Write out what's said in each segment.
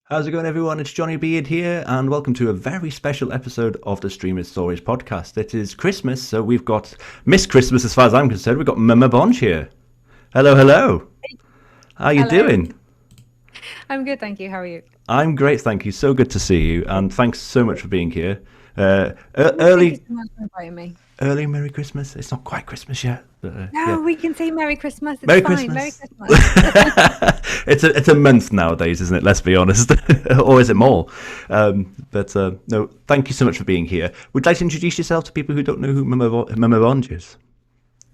How's it going, everyone? It's Johnny Beard here, and welcome to a very special episode of the Streamer Stories podcast. It is Christmas, so we've got Miss Christmas, as far as I'm concerned. We've got MummaBonj here. Hello, hello. How you Hello. doing? I'm good, thank you. How are you? I'm great, thank you. So good to see you, and thanks so much for being here. Thank you Early, so much for inviting me. early Merry Christmas. It's not quite Christmas yet, but yeah. No, we can say Merry Christmas. It's Merry fine. Merry Christmas. Christmas. It's a month nowadays, isn't it? Let's be honest, or is it more? But no, thank you so much for being here. Would you like to introduce yourself to people who don't know who MummaBonj is?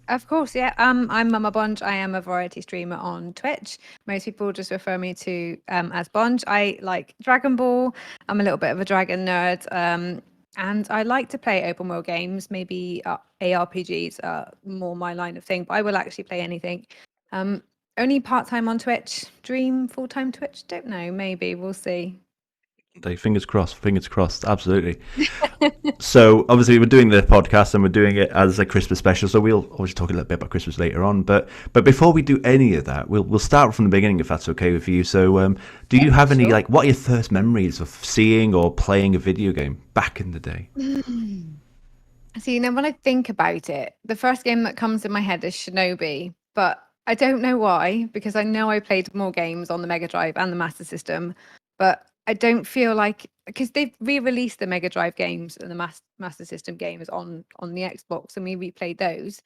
Of course, yeah. I'm MummaBonj. I am a variety streamer on Twitch. Most people just refer me to as Bonj. I like Dragon Ball. I'm a little bit of a dragon nerd. And I like to play open world games. Maybe ARPGs are more my line of thing, but I will actually play anything. Only part-time on Twitch. Dream full-time Twitch? Don't know. Maybe. We'll see. Fingers crossed, absolutely. So obviously we're doing the podcast and we're doing it as a Christmas special, so we'll obviously talk a little bit about Christmas later on, but before we do any of that, we'll start from the beginning, if that's okay with you. So do you have any, Sure. like, what are your first memories of seeing or playing a video game back in the day? So, when I think about it, the first game that comes in my head is Shinobi, but I don't know why, because I know I played more games on the Mega Drive and the Master System, but I don't feel like, because they've re-released the Mega Drive games and the Master System games on the Xbox, and we replayed those,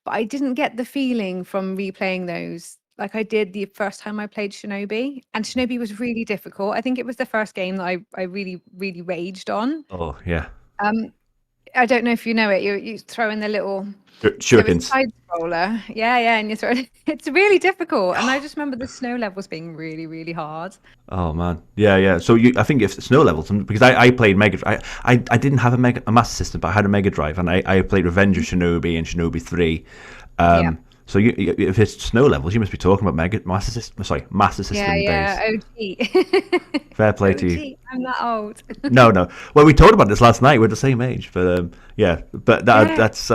but I didn't get the feeling from replaying those like I did the first time I played Shinobi, and Shinobi was really difficult. I think it was the first game that I really, really raged on. Oh yeah. Um, I don't know if you know it. You throw in the little Shurikens. side scroller, yeah, and you throw it. It's really difficult, and I just remember the snow levels being really, really hard. Oh man, yeah. So I think if snow levels, because I played I didn't have a Master System, but I had a Mega Drive, and I played Revenge of Shinobi and Shinobi 3. Yeah. So if it's snow levels, you must be talking about Master System Yeah, days. OG. Fair play to you. OG. I'm that old. No. Well, we talked about this last night. We're the same age, but yeah. But Yeah. that's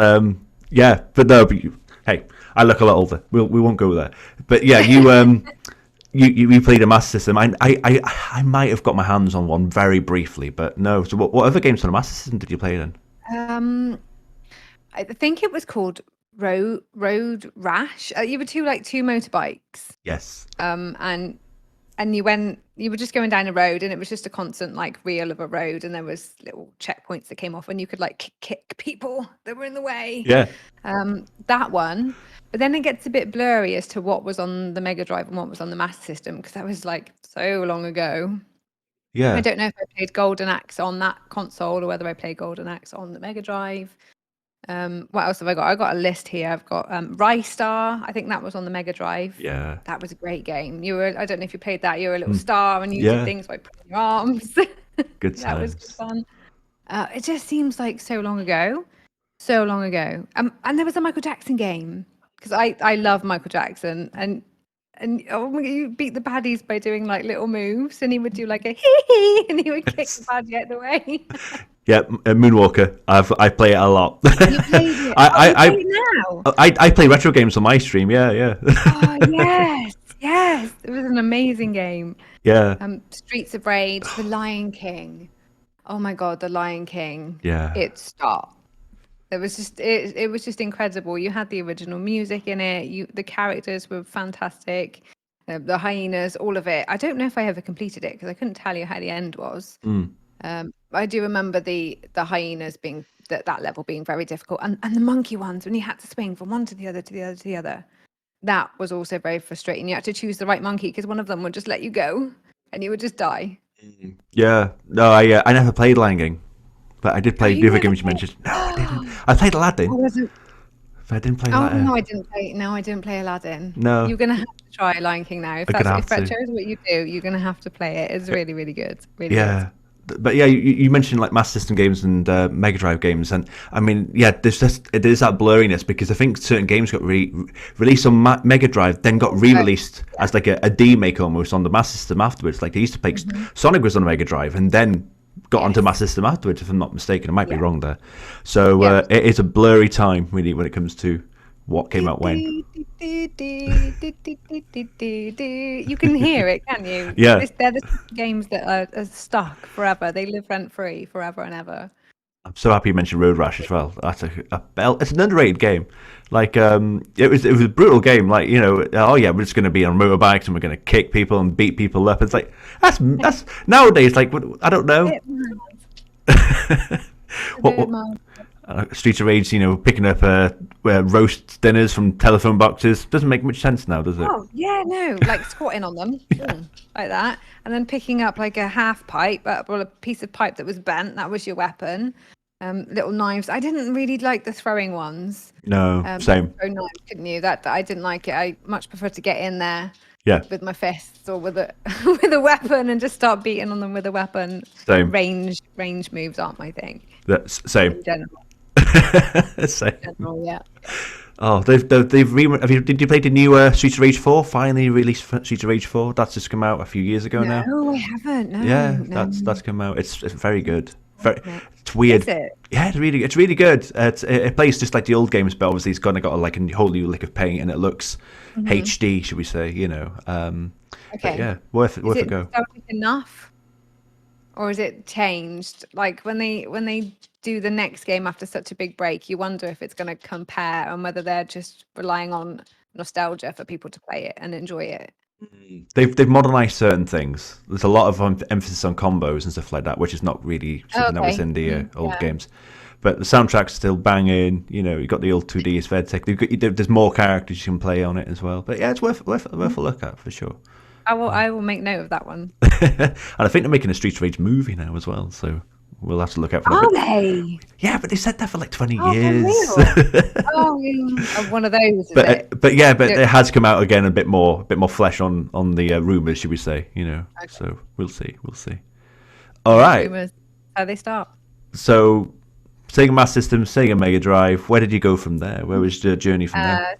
yeah. But no. But hey, I look a lot older. We won't go there. But yeah, you played a Master System. I might have got my hands on one very briefly, but no. So what other games on a Master System did you play then? I think it was called Road Rash. You were two motorbikes. Yes. And you were just going down a road, and it was just a constant like reel of a road, and there was little checkpoints that came off, and you could like kick people that were in the way. Yeah. That one. But then it gets a bit blurry as to what was on the Mega Drive and what was on the Master System, because that was like so long ago. Yeah. I don't know if I played Golden Axe on that console or whether I played Golden Axe on the Mega Drive. What else have I got? I got a list here. I've got Rystar. I think that was on the Mega Drive. Yeah. That was a great game. I don't know if you played that. You were a little star and you Yeah. did things by putting your arms. Good That was good times. fun. It just seems like so long ago. So long ago. And there was a Michael Jackson game, because I love Michael Jackson, and oh my God, you beat the baddies by doing like little moves, and he would do like a hee hee, and he would kick the baddie out of the way. Yeah, Moonwalker. I play it a lot. You played it. I You play it now. I play retro games on my stream. Yeah. Oh yes, it was an amazing game. Yeah. Streets of Rage, The Lion King. Oh my God, The Lion King. Yeah. It stopped. It was just it was just incredible. You had the original music in it. The characters were fantastic. The hyenas, all of it. I don't know if I ever completed it because I couldn't tell you how the end was. I do remember the hyenas being that level being very difficult, and the monkey ones when you had to swing from one to the other to the other to the other. That was also very frustrating. You had to choose the right monkey because one of them would just let you go, and you would just die. Yeah. No, I never played Lion King, but I did play you the other never games you mentioned. No, I didn't. I played Aladdin, I wasn't. but I didn't play Oh Aladdin. no, I didn't play. No, I didn't play Aladdin. No. You're gonna have to try Lion King now. If I'm gonna if have retro to. is what you do, you're gonna have to play it. It's really, really good. Really Yeah. But yeah, you mentioned like Master System games and Mega Drive games, and I mean, yeah, there's that blurriness because I think certain games got released on Mega Drive, then got re-released as like a demake almost on the Master System afterwards. Like I used to play Sonic was on Mega Drive, and then got onto Master System afterwards. If I'm not mistaken, I might be wrong there. So it is a blurry time really when it comes to what came out when. You can hear it, can you? Yeah. They're the games that are stuck forever. They live rent free forever and ever. I'm so happy you mentioned Road Rash as well. That's a bell. It's an underrated game. Like it was a brutal game. Like oh yeah, we're just going to be on motorbikes and we're going to kick people and beat people up. It's like that's nowadays. Like I don't know. What Streets of Rage, picking up roast dinners from telephone boxes doesn't make much sense now, does it? Oh yeah, no, like squatting on them, like that, and then picking up like a half pipe, well, a piece of pipe that was bent. That was your weapon. Little knives. I didn't really like the throwing ones. No, same. Throw knives, couldn't you? That I didn't like it. I much prefer to get in there. Yeah. With my fists or with a with a weapon and just start beating on them with a weapon. Same. Range moves aren't my thing. That's same. In general. Same. In general, yeah. Oh, did you play the new Streets of Rage 4? Finally released Streets of Rage 4. That's just come out a few years ago now. No, I haven't. No. Yeah, no. that's come out. It's very good. It's weird. Is it? Yeah, it's really good. It plays just like the old games, but obviously it's got like a whole new lick of paint, and it looks HD, should we say? Okay. Yeah, worth a go. Is it nostalgic enough, or is it changed? Like when they do the next game after such a big break, you wonder if it's going to compare and whether they're just relying on nostalgia for people to play it and enjoy it. They've modernized certain things. There's a lot of emphasis on combos and stuff like that, which is not really something that was in the old games. But the soundtrack's still banging. You've got the old 2D aesthetic. There's more characters you can play on it as well. But yeah, it's worth a look at for sure. I will make note of that one. And I think they're making a Streets of Rage movie now as well, so we'll have to look out for that. Are they? Yeah, but they said that for like 20 years. One of those. But it has come out again a bit more flesh on the rumors, should we say? Okay. So we'll see. All right. Rumors. How they start. So Sega Master System, Sega Mega Drive. Where did you go from there? Where was the journey from there?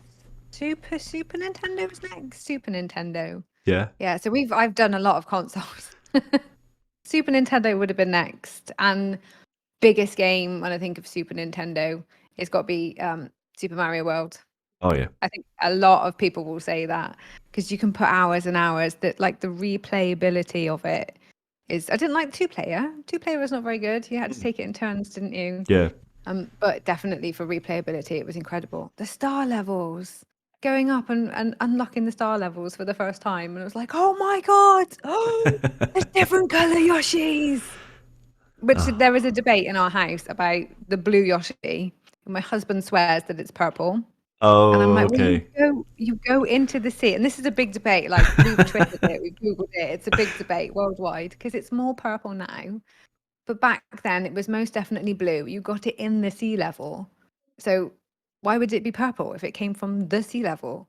Super Nintendo was next. Super Nintendo. Yeah. Yeah. So I've done a lot of consoles. Super Nintendo would have been next, and biggest game when I think of Super Nintendo, it's got to be Super Mario World. Oh yeah. I think a lot of people will say that because you can put hours and hours. That like the replayability of it is. I didn't like the 2-player. 2-player was not very good. You had to take it in turns, didn't you? Yeah. But definitely for replayability, it was incredible. The star levels. Going up and unlocking the star levels for the first time, and it was like, oh my god, there's different color Yoshis. Which there is a debate in our house about the blue Yoshi, and my husband swears that it's purple. Oh, and I'm like, okay. Well, you go into the sea, and this is a big debate. Like we've tweeted it, we've googled it. It's a big debate worldwide because it's more purple now, but back then it was most definitely blue. You got it in the sea level, so. Why would it be purple if it came from the sea level?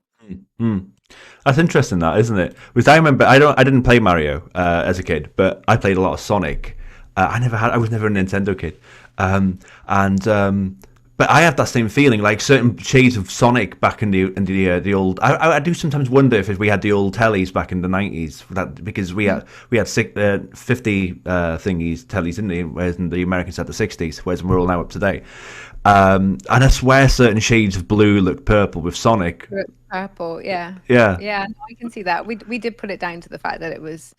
That's interesting, that isn't it? Because I remember I didn't play Mario as a kid, but I played a lot of Sonic. I was never a Nintendo kid, but I have that same feeling, like certain shades of Sonic back in the old. I do sometimes wonder if we had the old tellies back in the 90s, because we had 50 thingies tellies, didn't we? Whereas the Americans had the 60s, whereas we're all now up to date. And I swear certain shades of blue look purple with Sonic. Purple, yeah. Yeah. Yeah, no, I can see that. We did put it down to the fact that it was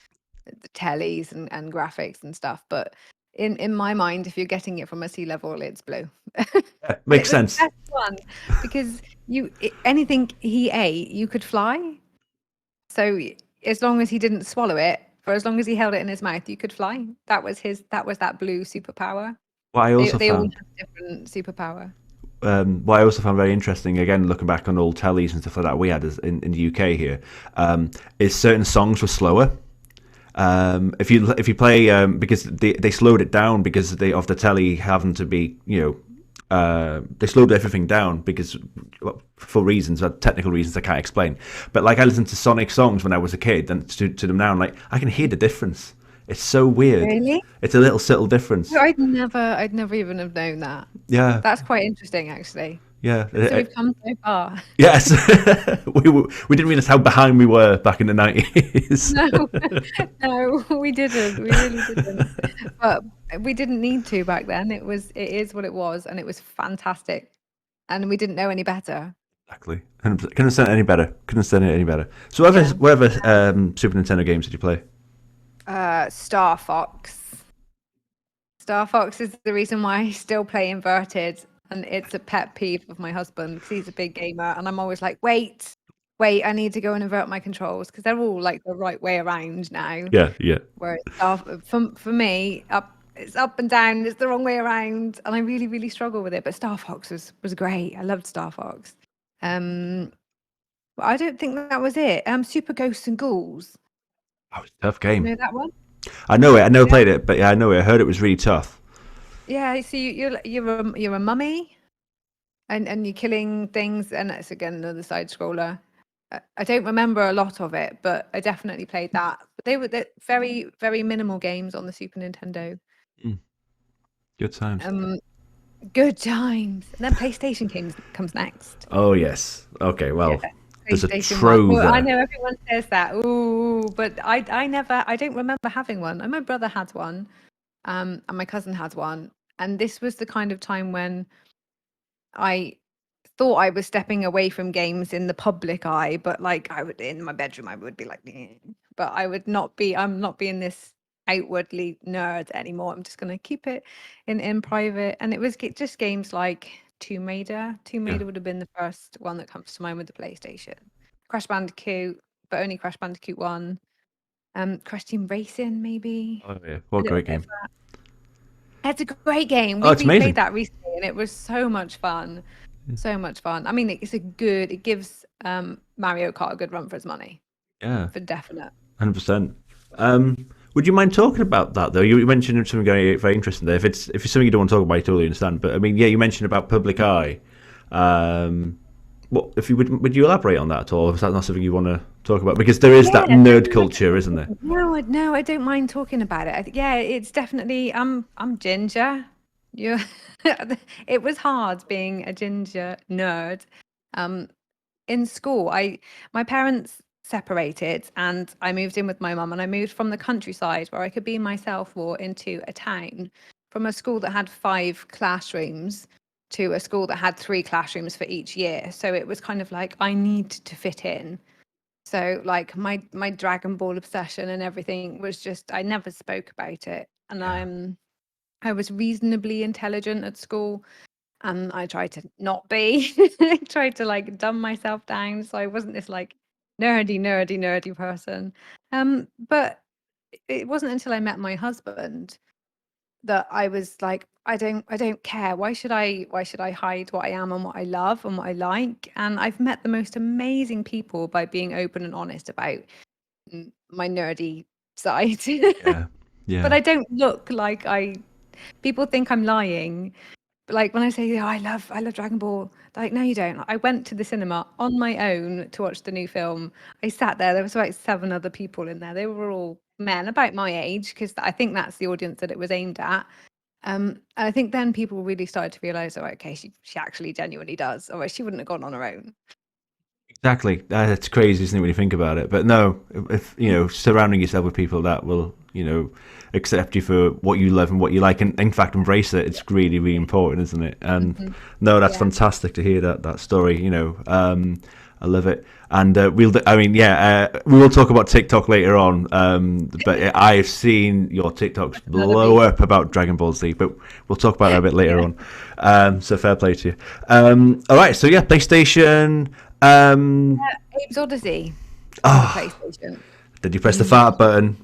the tellies and graphics and stuff, but in my mind, if you're getting it from a sea level, it's blue. Yeah, makes sense. That's one, because anything he ate, you could fly. So as long as he didn't swallow it, for as long as he held it in his mouth, you could fly. That was that blue superpower. What I also they all found, have different superpower. what I also found very interesting, again looking back on old tellies and stuff like that we had in the UK here, is certain songs were slower. If you play because they slowed it down because of the telly having to be they slowed everything down because for reasons, technical reasons I can't explain. But like I listened to Sonic songs when I was a kid and to them now, and like I can hear the difference. It's so weird. Really? It's a little subtle difference. I'd never even have known that. Yeah. That's quite interesting, actually. Yeah. So we've come so far. Yes. we didn't realize how behind we were back in the 90s. No, we didn't. We really didn't. But we didn't need to back then. It is what it was, and it was fantastic. And we didn't know any better. Exactly. Couldn't have said it any better. Couldn't have said it any better. So whatever Super Nintendo games did you play? Star Fox. Star Fox is the reason why I still play Inverted, and it's a pet peeve of my husband because he's a big gamer, and I'm always like, wait, I need to go and invert my controls because they're all like the right way around now. Yeah, yeah. Whereas for me, it's up and down, it's the wrong way around, and I really, really struggle with it. But Star Fox was great. I loved Star Fox. But I don't think that was it. Super Ghosts and Ghouls. Oh, it's a tough You game. know that one? I know it. I never Yeah. played it, but yeah, I know it. I heard it was really tough. Yeah. So you're a mummy, and you're killing things, and that's again another side scroller. I don't remember a lot of it, but I definitely played that. But they're very, very minimal games on the Super Nintendo. Mm, good times. Good times. And then PlayStation comes next. Oh yes. Okay. Well, Yeah, there's a PlayStation trove 1. Well, I there. know everyone says that. Ooh, but I don't remember having one. And my brother had one, and my cousin had one. And this was the kind of time when I thought I was stepping away from games in the public eye, but like I would in my bedroom, I would be like, "Eh." But I'm not being this outwardly nerd anymore. I'm just going to keep it in private. And it was just games like Tomb Raider. Tomb Yeah. Raider would have been the first one that comes to mind with the PlayStation. Crash Bandicoot, but only Crash Bandicoot 1. Crash Team Racing, maybe. Oh yeah. A What a little great bit of game. that. It's a great game. Oh, We it's replayed amazing. that recently and it was so much fun. So much fun. I mean, it gives Mario Kart a good run for his money, Yeah. for definite. 100%. Would you mind talking about that though? You mentioned something very interesting there. If it's something you don't want to talk about, I totally understand. But I mean, yeah, you mentioned about public eye. What if you would you elaborate on that at all? Or is that not something you want to talk about? Because there is Yeah, that nerd culture, isn't there? no, I don't mind talking about it. Yeah, it's definitely. I'm ginger. You, it was hard being a ginger nerd. In school, my parents separated, and I moved in with my mum, and I moved from the countryside where I could be myself more into a town, from a school that had 5 classrooms to a school that had 3 classrooms for each year. So it was kind of like I need to fit in. So like my Dragon Ball obsession and everything was just I never spoke about it. And Yeah. I was reasonably intelligent at school and I tried to not be. I tried to like dumb myself down so I wasn't this like nerdy person. But it wasn't until I met my husband that I was like, I don't care. Why should I hide what I am and what I love and what I like? And I've met the most amazing people by being open and honest about my nerdy side. Yeah. But Yeah. I don't look like people think I'm lying. But like when I say, oh, I love Dragon Ball, they're like, no, you don't. I went to the cinema on my own to watch the new film. I sat there was about 7 other people in there. They were all men about my age because I think that's the audience that it was aimed at. And I think then people really started to realize, oh, okay, she actually genuinely does, or she wouldn't have gone on her own. Exactly. It's crazy, isn't it, when you think about it? But no, if you know, surrounding yourself with people that will, accept you for what you love and what you like, and in fact embrace it, it's really, really important, isn't it? And no, that's Yeah. fantastic to hear that story. I love it. And we will talk about TikTok later on. But I've seen your TikToks blow up about Dragon Ball Z, but we'll talk about that a bit later on. So fair play to you. All right, so yeah, PlayStation. Abe's Odyssey on the PlayStation. Did you press the fart button?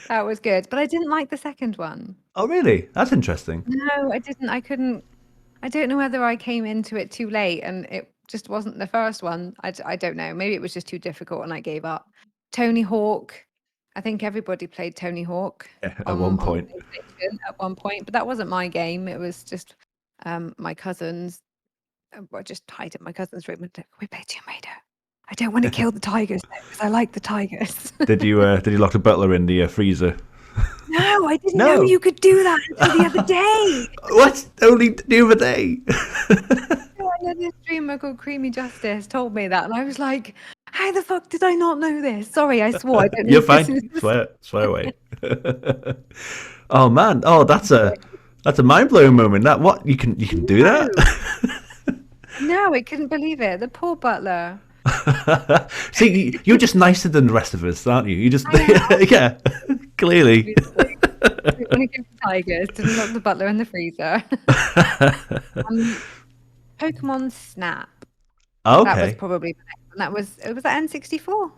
That was good, but I didn't like the second one. Oh, really? That's interesting. No, I didn't. I couldn't. I don't know whether I came into it too late and it just wasn't the first one. I don't know. Maybe it was just too difficult and I gave up. Tony Hawk. I think everybody played Tony Hawk Yeah, at one on point. PlayStation at one point, but that wasn't my game. It was just my cousin's. I just hide in my cousin's room and we play Tomb Raider. I don't want to kill the tigers because I like the tigers. Did you lock the butler in the freezer? No, I didn't No. know you could do that until the other day. What? Only the other day. Another streamer called Creamy Justice told me that, and I was like, "How the fuck did I not know this?" Sorry, I swore. I don't know You're if this fine. is Swear away. Oh man. Oh, that's a That's a mind blowing moment. That what you can do No, that? no, I couldn't believe it. The poor butler. See, you're just nicer than the rest of us, aren't you? You just I am, yeah, clearly. obviously. When it came to tigers, didn't lock the butler in the freezer. um, Pokemon Snap. That was Okay. probably the next one. It was that N64.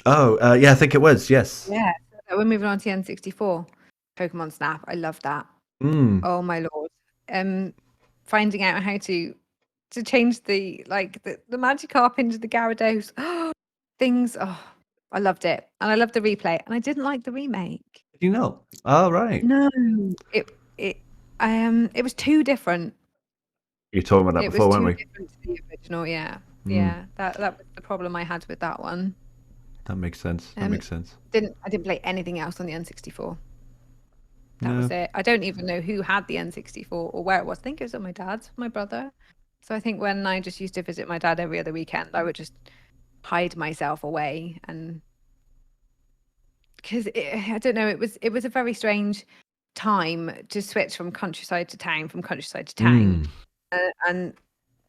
Oh, yeah, I think it was. Yes. Yeah, so we're moving on to the N64. Pokemon Snap. I love that. Mm. Oh my lord. Finding out how to change the Magikarp into the Gyarados. Things. Oh, I loved it, and I loved the replay, and I didn't like the remake. You know. All right. No, it was too different. You were talking about that It was before, weren't too we? different to the original. Yeah, Mm. yeah. That was the problem I had with that one. That makes sense. That Um, makes sense. I didn't play anything else on the N64. That was No. it. I don't even know who had the N64 or where it was. I think it was at my dad's, my brother. So I think when I just used to visit my dad every other weekend, I would just hide myself away, and because I don't know, it was a very strange time to switch from countryside to town, Mm. and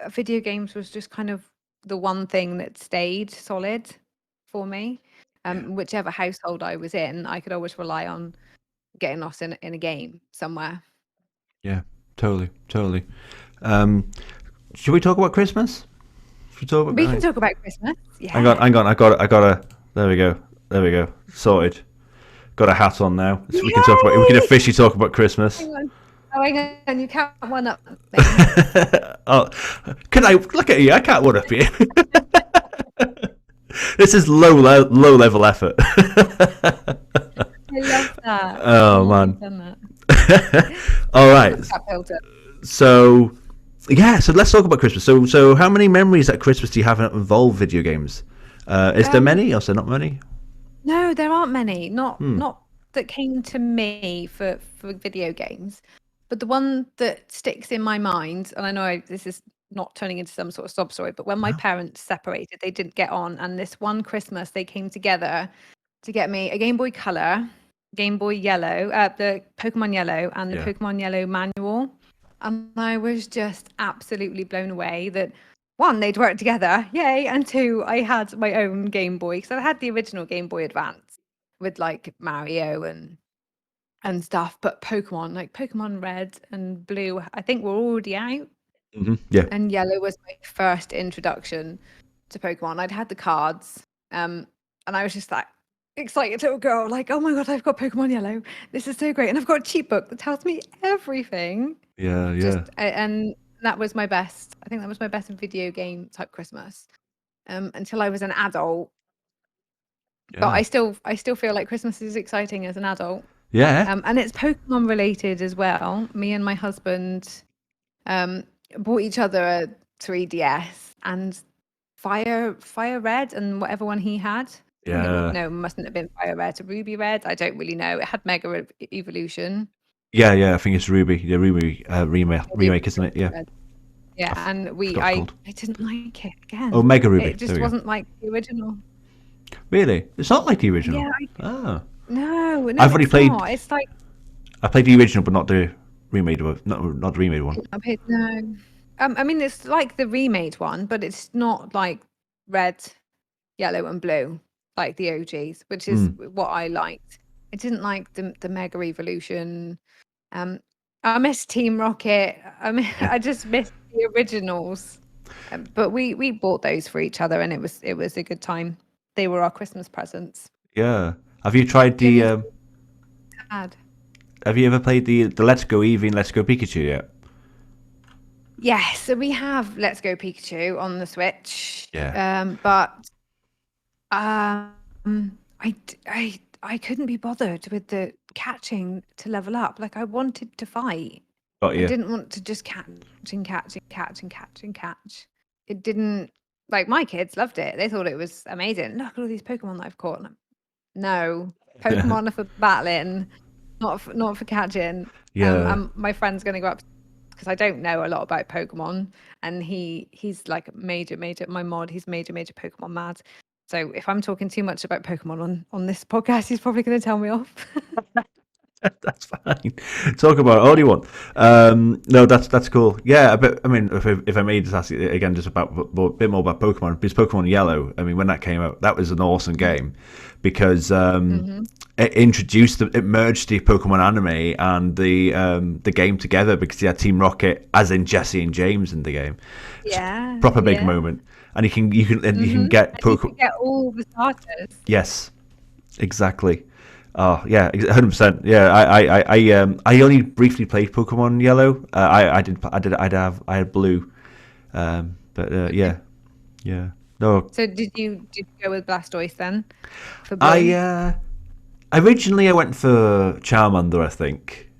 video games was just kind of the one thing that stayed solid for me. Yeah. Whichever household I was in, I could always rely on getting lost in a game somewhere. Yeah. Totally. Totally. Um, should we talk about Christmas? Should we talk about? We can talk about Christmas. Hang on. Yeah. Hang on. I got a. There we go. There we go. Sorted. Got a hat on now. So we can talk about. We can Yay! officially talk about Christmas. Hang on. Oh, hang on. You can't one up me. Oh, can I look at you? I can't one up you. This is low level effort. I love that. Oh You've man. done that. All right. That filter. So yeah. So let's talk about Christmas. So how many memories at Christmas do you have that involve video games? Is there many, or is there not many? No, there aren't many. Not that came to me for video games. But the one that sticks in my mind, and I know this is not turning into some sort of sob story, but when my parents separated, they didn't get on, and this one Christmas they came together to get me a Game Boy Color, Game Boy Yellow, the Pokemon Yellow, and the Yeah. Pokemon Yellow manual, and I was just absolutely blown away that one, they'd worked together, yay, and two, I had my own Game Boy, because I had the original Game Boy Advance with like Mario and stuff, but Pokemon, like Pokemon Red and Blue, I think were already out, Yeah. and Yellow was my first introduction to Pokemon. I'd had the cards, and I was just that excited little girl, like, oh my god, I've got Pokemon Yellow. This is so great, and I've got a cheat book that tells me everything. Yeah. Yeah. Just and that was my best. I think that was my best video game type Christmas. Until I was an adult, but Yeah. I still feel like Christmas is exciting as an adult. Yeah. And it's Pokemon related as well. Me and my husband bought each other a 3DS and Fire Red and whatever one he had. Yeah. No, it mustn't have been Fire Red. Ruby Red. I don't really know. It had Mega Evolution. Yeah. Yeah. I think it's Ruby. The Ruby remake, isn't it? Yeah. Red. Yeah, and forgot what it's I called. didn't like it again. Oh, Mega Ruby. It just wasn't like the original. Really? It's not like the original. Yeah. Oh. No, I've already it's played- not. It's like I played the original, but not the remade one. Not the remade one. no. I mean, it's like the remade one, but it's not like red, yellow, and blue like the OGs, which is what I liked. I didn't like the Mega Evolution. I miss Team Rocket. I just miss the originals. But we bought those for each other, and it was a good time. They were our Christmas presents. Yeah. Have you tried the? Sad. Have you ever played the Let's Go Eevee and Let's Go Pikachu yet? Yes, so we have Let's Go Pikachu on the Switch. Yeah. But I couldn't be bothered with the catching to level up. Like I wanted to fight. Got I you. didn't want to just catch and catch and catch and catch and catch. It didn't, like my kids loved it. They thought it was amazing. Look at all these Pokemon that I've caught. And no, Pokemon are for battling, not for catching. Yeah. My friend's going to go up because I don't know a lot about Pokemon, and he's like major my mod. He's major Pokemon mad. So if I'm talking too much about Pokemon on this podcast, he's probably going to tell me off. That's fine. Talk about it all you want. No, that's cool. Yeah, but I mean, if I may just ask you again, just about a bit more about Pokemon, because Pokemon Yellow. I mean, when that came out, that was an awesome game because Hmm. it introduced, it merged the Pokemon anime and the game together because you had Team Rocket, as in Jesse and James in the game. It's a Yeah, proper big yeah. moment, and you can Hmm. get And you could Pokemon. get all the starters. Yes, exactly. Oh yeah, 100%. Yeah, I only briefly played Pokemon Yellow. I had Blue. But Okay. yeah, yeah. No, So did you go with Blastoise then for I Blue? originally I went for Charmander, I think,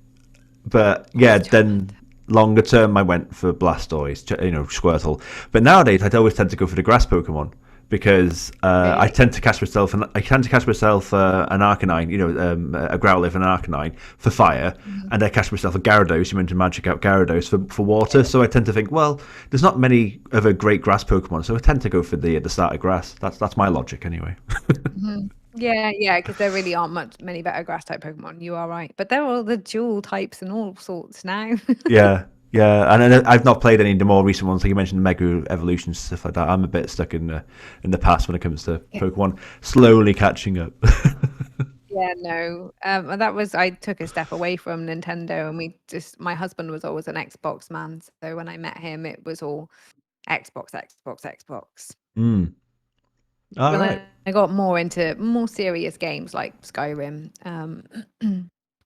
but Oh, yeah, then Charmander. longer term I went for Blastoise, Squirtle. But nowadays I'd always tend to go for the grass Pokemon because I Really? tend to catch myself and I tend to catch myself an Arcanine, a Growlithe and an Arcanine for fire, Mhm. and I catch myself a Gyarados. You mentioned Magic out Gyarados for water, so I tend to think, well, there's not many of a great grass Pokemon, so I tend to go for the starter grass. That's my logic anyway. Mhm. Yeah, yeah, because there really aren't many better grass type Pokemon. You are right, but there are all the dual types and all sorts now. Yeah, yeah, and I've not played any of the more recent ones, like you mentioned, Mega Evolutions stuff like that. I'm a bit stuck in the past when it comes to Yeah, Pokemon. Slowly catching up. yeah, no. And that was I took a step away from Nintendo, and my husband was always an Xbox man, so when I met him, it was all Xbox, Xbox, Xbox. Mm. All When right. I got more into more serious games like Skyrim,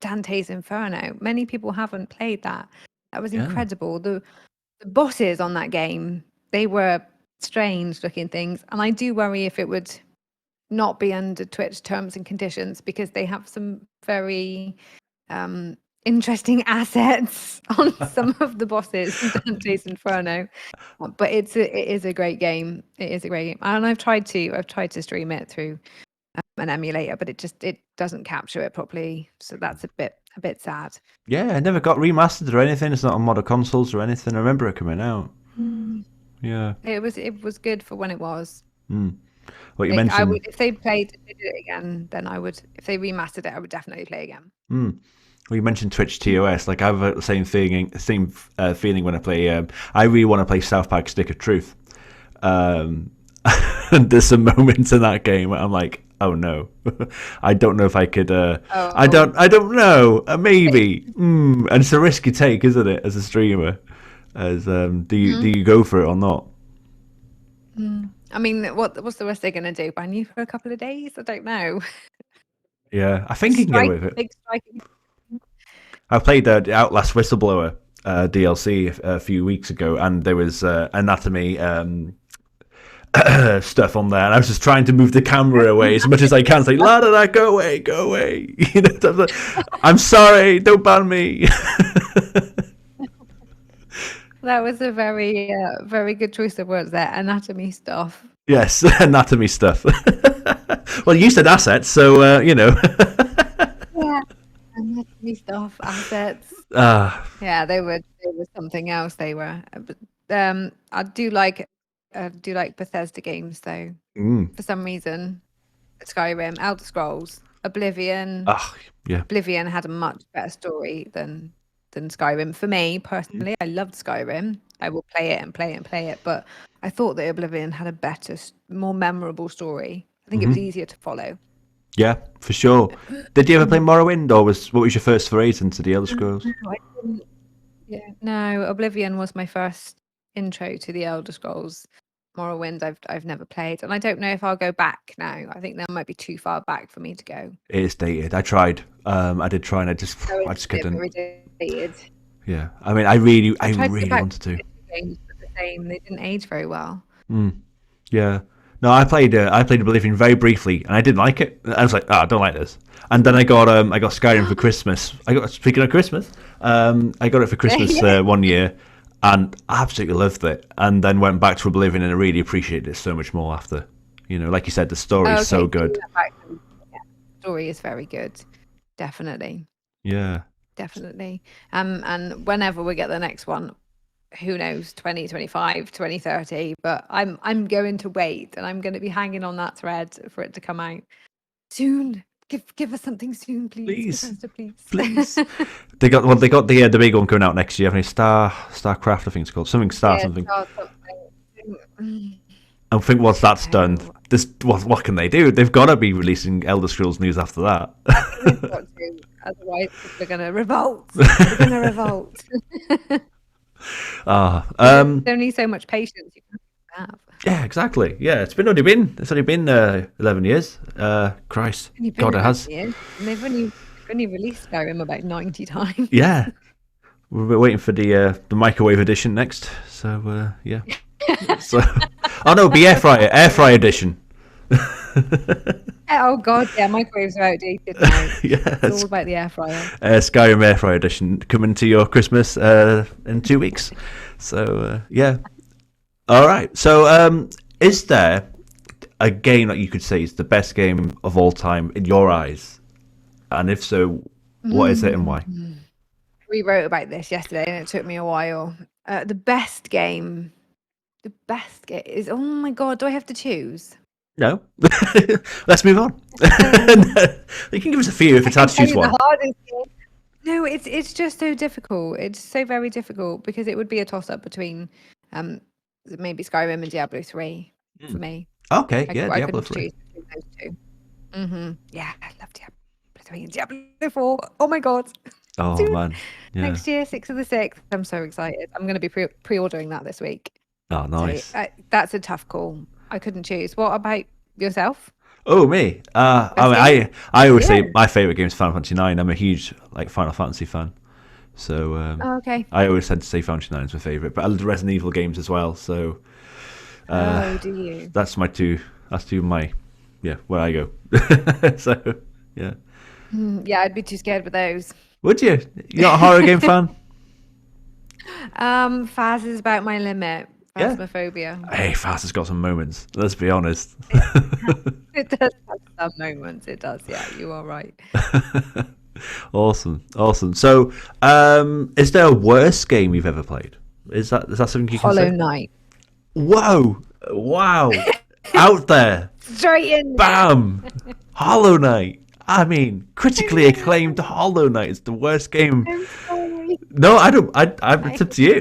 Dante's Inferno, many people haven't played that. That was Yeah. incredible. The bosses on that game, they were strange looking things, and I do worry if it would not be under Twitch terms and conditions because they have some very interesting assets on some of the bosses in Dante's Inferno. But it is a great game. It is a great game, and I've tried to stream it through an emulator, but it doesn't capture it properly. So that's a bit sad. Yeah, it never got remastered or anything. It's not on modern consoles or anything. I remember it coming out. Mm. Yeah. It was good for when it was. Mm. What you Like I mentioned. would if they did it again, then I would if they remastered it, I would definitely play again. Mm. Well, you mentioned Twitch TOS. Like I have the same feeling when I play. I really want to play South Park Stick of Truth. Um, and there's some moments in that game where I'm like, oh no, I don't know if I could. I Oh, don't. I don't know. Maybe. And it's a risk you take, isn't it, as a streamer? As do mhm. you go for it or not? I mean, what's the worst they're gonna do? Ban you for a couple of days? I don't know. Yeah, I think you can get Strike, away with it. big strike. I played Outlast Whistleblower DLC a few weeks ago, and there was anatomy stuff on there, and I was just trying to move the camera away as much as I can, say, "La da da, go away, go away." I'm sorry, don't ban me. That was a very good choice of words there. Anatomy stuff. Yes, anatomy stuff. Well, you said assets, so Yeah, anatomy stuff, assets. Ah, Yeah, they were something else. They were. But I do like Bethesda games though. mm, For some reason, Skyrim, Elder Scrolls, Oblivion. ah, yeah. Oblivion had a much better story than Skyrim. For me personally, I loved Skyrim. I will play it and play it and play it, but I thought that Oblivion had a better, more memorable story. I think it was hmm easier to follow. Yeah, for sure. Did you ever play Morrowind, or what was your first foray into the Elder Scrolls? No, I didn't. Yeah, no, Oblivion was my first intro to the Elder Scrolls. Morrowind, I've never played, and I don't know if I'll go back now. I think that might be too far back for me to go. It is dated. I tried. I did try, and So I it's just a bit couldn't. irritated. Yeah, I mean, I I tried to go really back wanted to to. the games, but the same. They didn't age very well. Mm, yeah. No, I played Oblivion very briefly, and I didn't like it. I was like, I don't like this. And then I got Skyrim for Christmas. Speaking of Christmas, I got it for Christmas Yeah. 1 year, and I absolutely loved it. And then went back to Oblivion, and I really appreciated it so much more after. Like you said, the story's Oh, so okay. So you good. went back yeah. Story is very good. Definitely. Yeah. Definitely. And whenever we get the next one, who knows, 2025, 2030, but I'm going to wait and I'm going to be hanging on that thread for it to come out soon. Give us something soon, please. Please. Bethesda, please. Please. They got the big one coming out next year. I think Starcraft. I think it's called something Star Yeah, something. start something. And think once that's done, No. this what can they do? They've got to be releasing Elder Scrolls news after that. They've got to, otherwise people are going to revolt. They're going to revolt. There's only so much patience you can have. Yeah, exactly. Yeah, it's only been 11 years. Christ, Only been God, it 11 has. years, and they've only released Skyrim about 90 times. Yeah, we're waiting for the microwave edition next. So yeah. So, oh no, it'll be air fryer edition. Oh god, yeah, microwaves are outdated now. Yeah, It's all about the air fryer. Skyrim air fryer edition coming to your Christmas in 2 weeks. So yeah. All right. So is there a game that you could say is the best game of all time in your eyes? And if so, what is it and why? We wrote about this yesterday, and it took me a while. The best game is, oh my god, do I have to choose? No. Let's move on. You can give us a few if it's hard to choose one. The hardest game. No, it's just so difficult. It's so very difficult because it would be a toss up between maybe Skyrim and Diablo 3 for me. Okay, I Diablo couldn't 3. choose between those two. Yeah, I love Diablo 3 and Diablo 4. Oh my god. Oh Soon. man. Yeah. Next year, 6th of the 6th. I'm so excited. I'm going to be pre-ordering that this week. Oh, nice. So, that's a tough call. I couldn't choose. What about yourself? Oh, me. I always say my favorite game is Final Fantasy 9. I'm a huge Final Fantasy fan. So okay. I always tend to say Final Fantasy 9 is my favorite, but I love the Resident Evil games as well. So do you? That's my two. That's my where I go. So yeah. Yeah, I'd be too scared with those. Would you? You're not a horror game fan? Phas is about my limit. Phasmophobia. Hey, Phas has got some moments. Let's be honest. It does have some moments. It does. Yeah, you are right. Awesome. So, is there a worst game you've ever played? Is that something you can say? Hollow Knight. Whoa! Wow! Out there. Straight in. Bam! Hollow Knight. I mean, critically acclaimed Hollow Knight is the worst game. I'm sorry. No, I don't. It's up to you.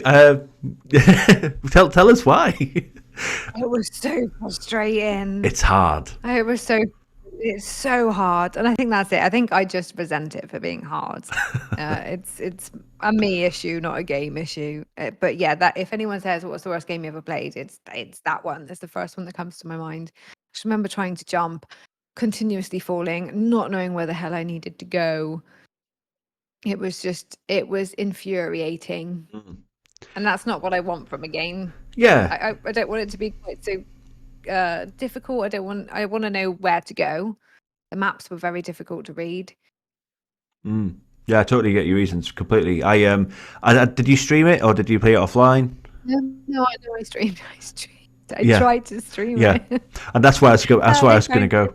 Tell us why. It was so frustrating. It's hard. It's so hard, and I think that's it. I think I just resent it for being hard. It's a me issue, not a game issue. But yeah, that if anyone says what's the worst game you ever played, it's that one. It's the first one that comes to my mind. I just remember trying to jump, continuously falling, not knowing where the hell I needed to go. It was infuriating. And that's not what I want from a game. Yeah. I don't want it to be quite so difficult. I want to know where to go. The maps were very difficult to read. Yeah, I totally get your reasons completely. I did you stream it or did you play it offline? No, I streamed. I tried to stream it. And that's why I was going to go.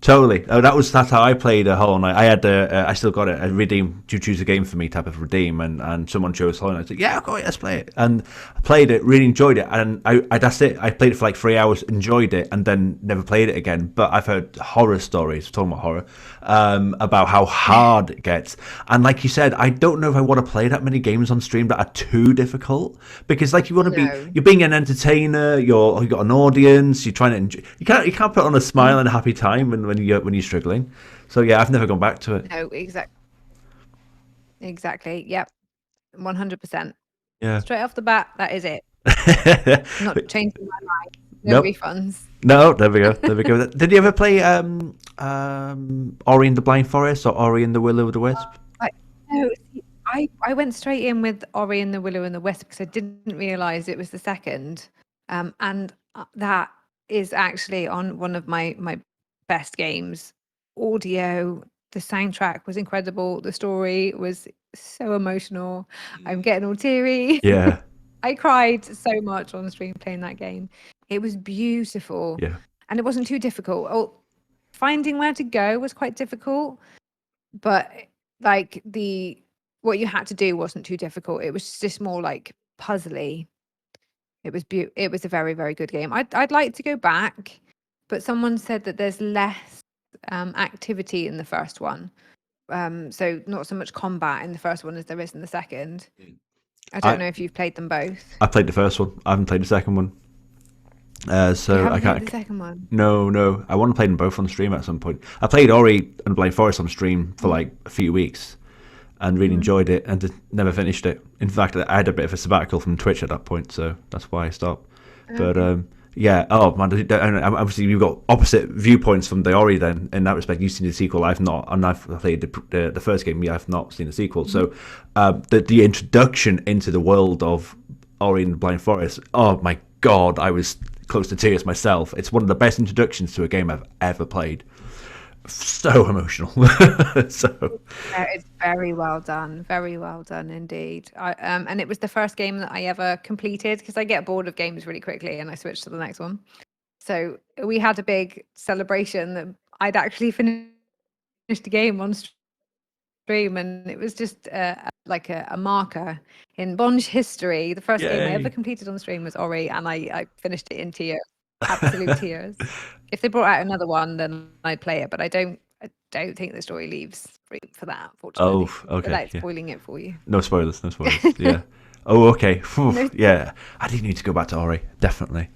Totally. That's how I played Hollow Knight. I had I still got it. A redeem. Do you choose a game for me? Type of redeem, and someone chose Hollow Knight. I said, yeah, go ahead, let's play it. And I played it, really enjoyed it, and I that's it. I played it for like 3 hours, enjoyed it, and then never played it again. But I've heard horror stories, talking about horror, about how hard it gets. And like you said, I don't know if I want to play that many games on stream that are too difficult, because like you want to you're being an entertainer, you've got an audience, you're trying to enjoy. You can't put on a smile and a happy time when you're struggling. So yeah, I've never gone back to it. No, exactly. Yep, 100%. Yeah. Straight off the bat, that is it. Not changing my mind. Nope. Refunds. No, there we go. Did you ever play Ori and the Blind Forest or Ori and the Will o' the Wisp? No, I went straight in with Ori and the Willow and the Wisp because I didn't realise it was the second. And that is actually on one of my best games. Audio, the soundtrack was incredible. The story was so emotional. I'm getting all teary. Yeah. I cried so much on stream playing that game. It was beautiful. Yeah. And it wasn't too difficult. Finding where to go was quite difficult, but like what you had to do wasn't too difficult. It was just more like puzzly. It was a very, very good game. I'd like to go back, but someone said that there's less activity in the first one. So not so much combat in the first one as there is in the second. I don't know if you've played them both. I played the first one. I haven't played the second one. So You haven't I can't. played the second one? No. I want to play them both on stream at some point. I played Ori and Blind Forest on stream for like a few weeks, and really enjoyed it, and just never finished it. In fact, I had a bit of a sabbatical from Twitch at that point, so that's why I stopped. But yeah, oh man, and obviously you've got opposite viewpoints from the Ori. Then in that respect, you've seen the sequel. I've not, and I've played the first game. Yeah, I've not seen the sequel. So the introduction into the world of Ori and Blind Forest. Oh my god, I was close to tears myself. It's one of the best introductions to a game I've ever played. So emotional. So yeah, it's very well done indeed. And it was the first game that I ever completed, because I get bored of games really quickly and I switch to the next one. So we had a big celebration that I'd actually finished the game on stream, and it was just like a marker in Bonj history. The first game I ever completed on stream was Ori, and I finished it in tears, absolute tears. If they brought out another one, then I'd play it, but I don't think the story leaves room for that, unfortunately. Oh, okay. Without spoiling it for you. No spoilers. Yeah. Oh, okay. Yeah. I do need to go back to Ori, definitely.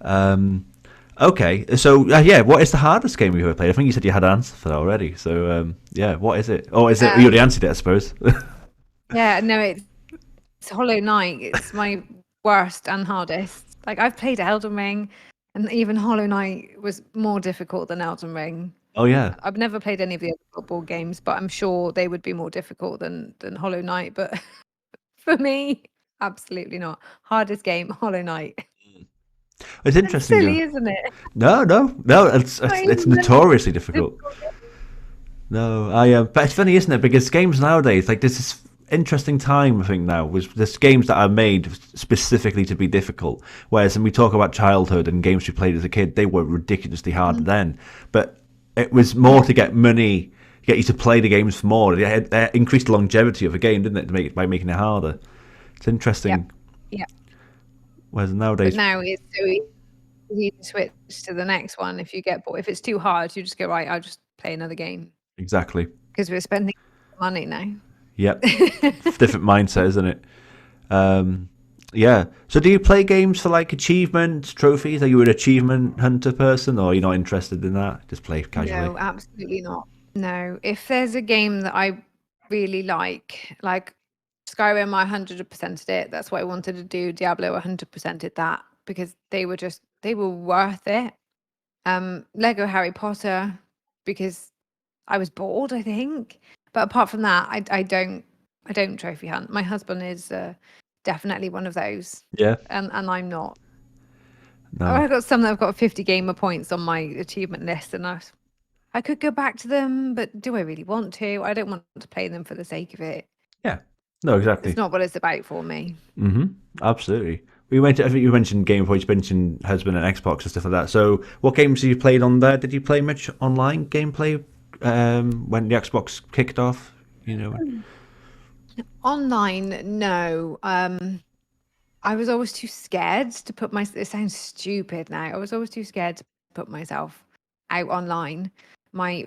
Okay. So, yeah, what is the hardest game you've ever played? I think you said you had an answer for that already. So, yeah, what is it? Oh, is it? You already answered it, I suppose. Yeah, no, it's Hollow Knight. It's my worst and hardest. Like, I've played Elden Ring, and even Hollow Knight was more difficult than Elden Ring. Oh, yeah. I've never played any of the other board games, but I'm sure they would be more difficult than Hollow Knight. But for me, absolutely not. Hardest game, Hollow Knight. It's interesting. It's silly, isn't it? No. It's notoriously difficult. No, but it's funny, isn't it? Because games nowadays, like, there's this interesting time, I think, now, with there's games that are made specifically to be difficult. Whereas when we talk about childhood and games we played as a kid, they were ridiculously hard then. But it was more to get money, get you to play the games for more. It increased the longevity of a game, didn't it, by making it harder. It's interesting. Yeah. Whereas nowadays, but now it's so easy to switch to the next one. If you get bored, if it's too hard, you just go, right, I'll just play another game. Exactly. Because we're spending money now. Yep. Different mindset, isn't it? Yeah. So do you play games for like achievements, trophies? Are you an achievement hunter person, or are you not interested in that? Just play casually? No, absolutely not. No. If there's a game that I really like Skyrim, I 100%ed it. That's what I wanted to do. Diablo, 100%ed that, because they were worth it. Lego Harry Potter, because I was bored, I think. But apart from that, I don't trophy hunt. My husband is definitely one of those. Yeah. And I'm not. No. I've got some that have got 50 gamer points on my achievement list, and I could go back to them, but do I really want to? I don't want to play them for the sake of it. Yeah. No, exactly. It's not what it's about for me. Absolutely. I think you mentioned Game Boy, you mentioned husband and Xbox and stuff like that. So what games have you played on there? Did you play much online gameplay when the Xbox kicked off? Online, no. I was always too scared to put it sounds stupid now. I was always too scared to put myself out online. My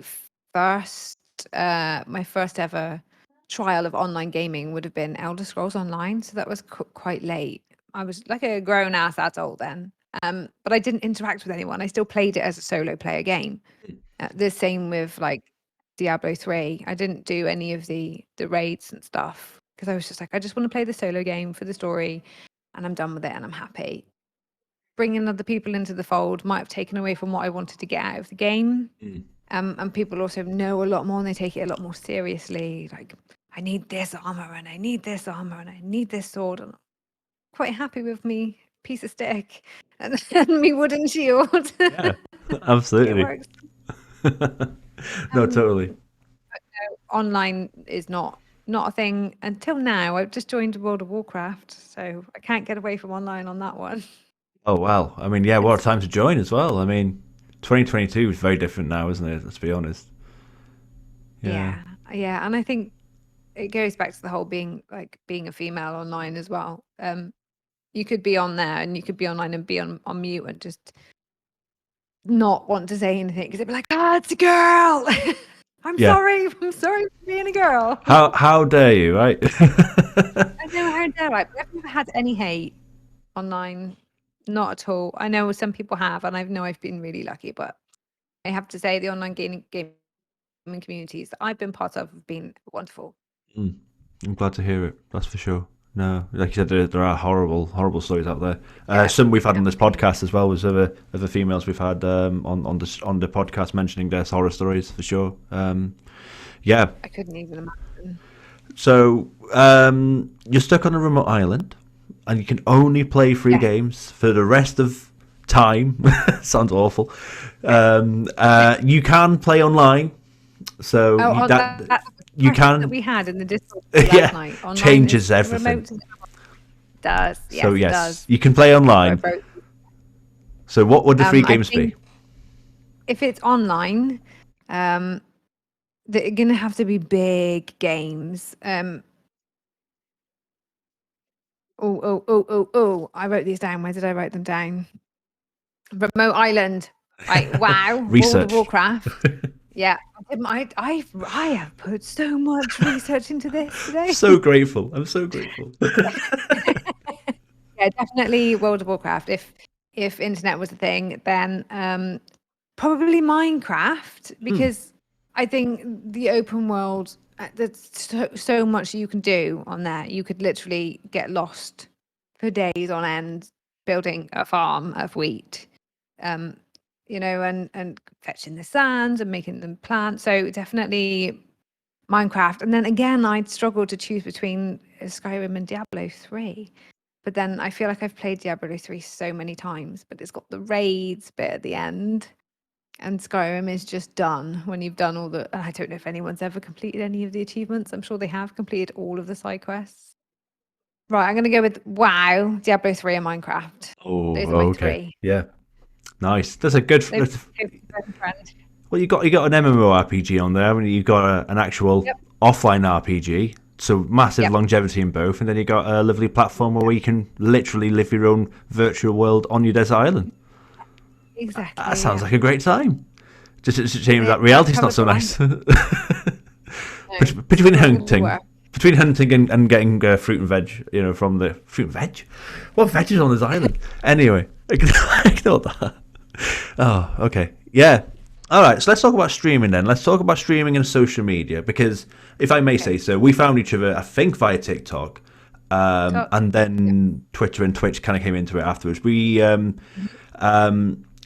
first ever trial of online gaming would have been Elder Scrolls Online, so that was quite late. I was like a grown ass adult then, but I didn't interact with anyone. I still played it as a solo player game. The same with like Diablo 3. I didn't do any of the raids and stuff, because I was just like, I just want to play the solo game for the story, and I'm done with it, and I'm happy. Bringing other people into the fold might have taken away from what I wanted to get out of the game. And people also know a lot more, and they take it a lot more seriously. Like, I need this armor, and I need this armor, and I need this sword. And I'm quite happy with me piece of stick and me wooden shield. Yeah, absolutely. It works. No, totally. But no, online is not a thing until now. I've just joined World of Warcraft, so I can't get away from online on that one. Oh, wow. I mean, yeah, what a time to join as well. I mean, 2022 is very different now, isn't it? Let's be honest. Yeah. And I think it goes back to the whole being a female online as well. You could be on there, and you could be online and be on mute and just not want to say anything because they'd be like, "Ah, it's a girl." I'm Yeah. sorry. I'm sorry for being a girl. How dare you, right? I know how dare I? But I've never had any hate online, not at all. I know some people have, and I know I've been really lucky. But I have to say, the online gaming communities that I've been part of have been wonderful. I'm glad to hear it. That's for sure. No, like you said, there are horrible stories out there. Yeah, Some we've had on this definitely. podcast as well as other females we've had on the podcast mentioning their horror stories for sure. Yeah. I couldn't even imagine. So you're stuck on a remote island, and you can only play free Yes. games for the rest of time. Sounds awful. You can play online, so Oh, you, on that that you discussion that can. we had in the Discord last Yeah, night. Online changes is everything. remote. Does yes, So it yes, does. you can play I online. wrote. So what would the free I games be? think if it's online, they're gonna have to be big games. Oh! I wrote these down. Where did I write them down? Remote island. Right. Wow. World of Research. Warcraft. Yeah. I have put so much research into this today. So grateful. I'm so grateful. Yeah, definitely World of Warcraft. If internet was a thing, then probably Minecraft, because I think the open world, there's so much you can do on there. You could literally get lost for days on end building a farm of wheat, and fetching the sand and making them plant. So definitely Minecraft. And then again, I'd struggle to choose between Skyrim and Diablo 3. But then I feel like I've played Diablo 3 so many times, but it's got the raids bit at the end. And Skyrim is just done when you've done all the. I don't know if anyone's ever completed any of the achievements. I'm sure they have completed all of the side quests. Right, I'm going to go with WoW, Diablo 3, and Minecraft. Oh, Those are my okay. three. Yeah. Nice. That's a good. They've friend. Well, you got an MMORPG on there, and you've got an actual Yep. offline RPG. So massive Yep. longevity in both, and then you got a lovely platform where you can literally live your own virtual world on your desert island. Exactly. That sounds Yeah. like a great time. Just it's a shame that That reality's not covers so all I- nice. No, Between not gonna hunting, work. and getting fruit and veg, from the fruit and veg. What veg is on this island? Anyway, ignore that. Oh, okay, yeah. All right, so let's talk about streaming then. Let's talk about streaming and social media because, if I may say so, we found each other, I think, via TikTok, and then Twitter and Twitch kind of came into it afterwards.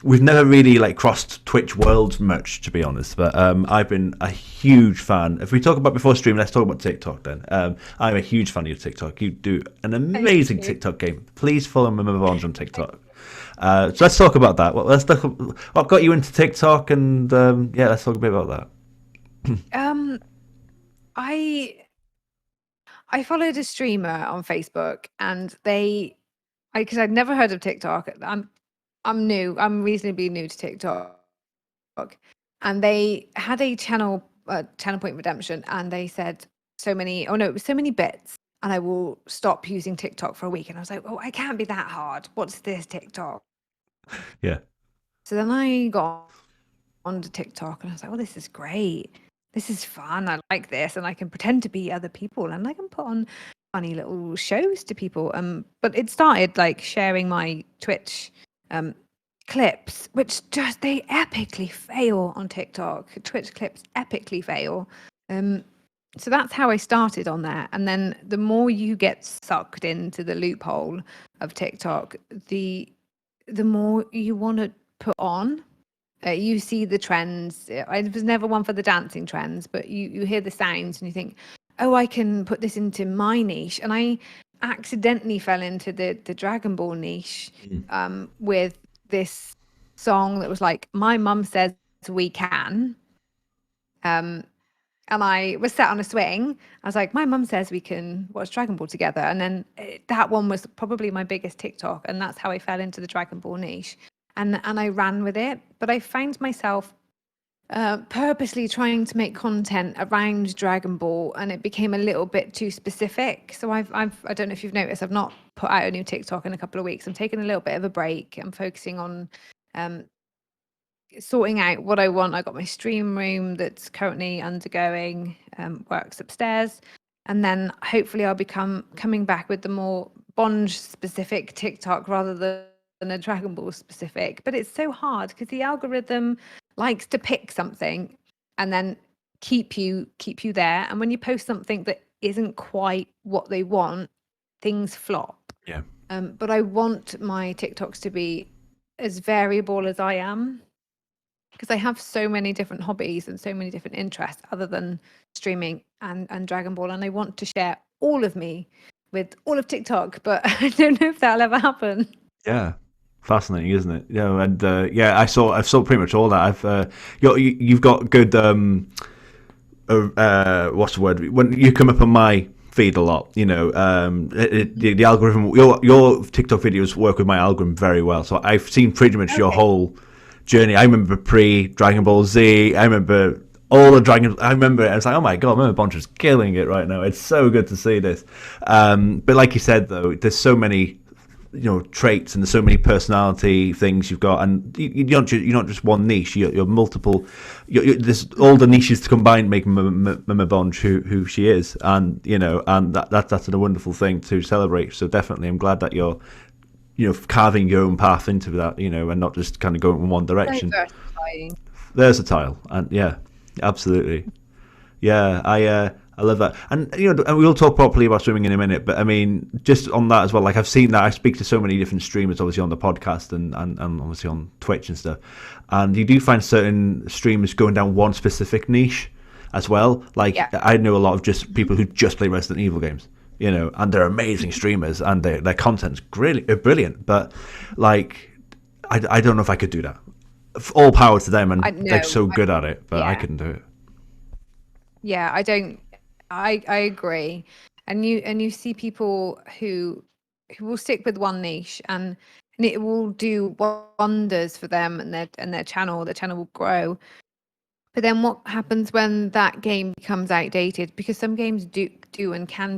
We've never really crossed Twitch worlds much, to be honest. But I've been a huge fan. If we talk about before streaming, let's talk about TikTok then. I'm a huge fan of your TikTok. You do an amazing TikTok game. Please follow MummaBonj on TikTok. So let's talk about that. What got you into TikTok, and let's talk a bit about that. I followed a streamer on Facebook, and because I'd never heard of TikTok. I'm new. I'm reasonably new to TikTok, and they had a channel point redemption, and they said it was so many bits, and I will stop using TikTok for a week. And I was like, oh, I can't be that hard. What's this TikTok? Yeah. So then I got onto TikTok, and I was like, oh, this is great. This is fun. I like this, and I can pretend to be other people, and I can put on funny little shows to people. But it started sharing my Twitch clips, which they epically fail on TikTok. Twitch clips epically fail. So that's how I started on there. And then the more you get sucked into the loophole of TikTok, the more you want to put on. You see the trends. I was never one for the dancing trends, but you hear the sounds and you think, oh, I can put this into my niche. And I accidentally fell into the Dragon Ball niche with this song that was like, my mum says we can. And I was sat on a swing. I was like, my mum says we can watch Dragon Ball together. And then that one was probably my biggest TikTok. And that's how I fell into the Dragon Ball niche. And I ran with it. But I found myself purposely trying to make content around Dragon Ball, and it became a little bit too specific. So I don't know if you've noticed, I've not put out a new TikTok in a couple of weeks. I'm taking a little bit of a break. I'm focusing on sorting out what I want. I got my stream room that's currently undergoing works upstairs, and then hopefully I'll become coming back with the more Bonj specific TikTok rather than a Dragon Ball specific. But it's so hard because the algorithm likes to pick something and then keep you there. And when you post something that isn't quite what they want, things flop. Yeah. But I want my TikToks to be as variable as I am, because I have so many different hobbies and so many different interests other than streaming and Dragon Ball, and I want to share all of me with all of TikTok, but I don't know if that'll ever happen. Yeah. Fascinating, isn't it? Yeah, and I saw pretty much all that. You've got good what's the word, when you come up on my feed a lot, the algorithm, your TikTok videos work with my algorithm very well, so I've seen pretty much your whole journey. I remember pre Dragon Ball Z, I remember all the I remember it. I was like, oh my god, MummaBonj is killing it right now. It's so good to see this. But like you said though, there's so many traits, and there's so many personality things you've got, and you're not just one niche. You're multiple. There's all the niches to combine make MummaBonj who she is, and and that's a wonderful thing to celebrate. So definitely, I'm glad that you're carving your own path into that, and not just kind of going in one direction. Versatile, and yeah, absolutely. Yeah, I love that, and and we'll talk properly about swimming in a minute. But I mean, just on that as well, like I've seen that. I speak to so many different streamers, obviously on the podcast and obviously on Twitch and stuff. And you do find certain streamers going down one specific niche as well. Like I know a lot of just people who just play Resident Evil games, and they're amazing streamers, and their content's brilliant. But like, I don't know if I could do that. All power to them, and they're so good at it, but I couldn't do it. Yeah, I don't. I agree, and you see people who will stick with one niche, and it will do wonders for them and their channel. Their channel will grow. But then what happens when that game becomes outdated? Because some games do and can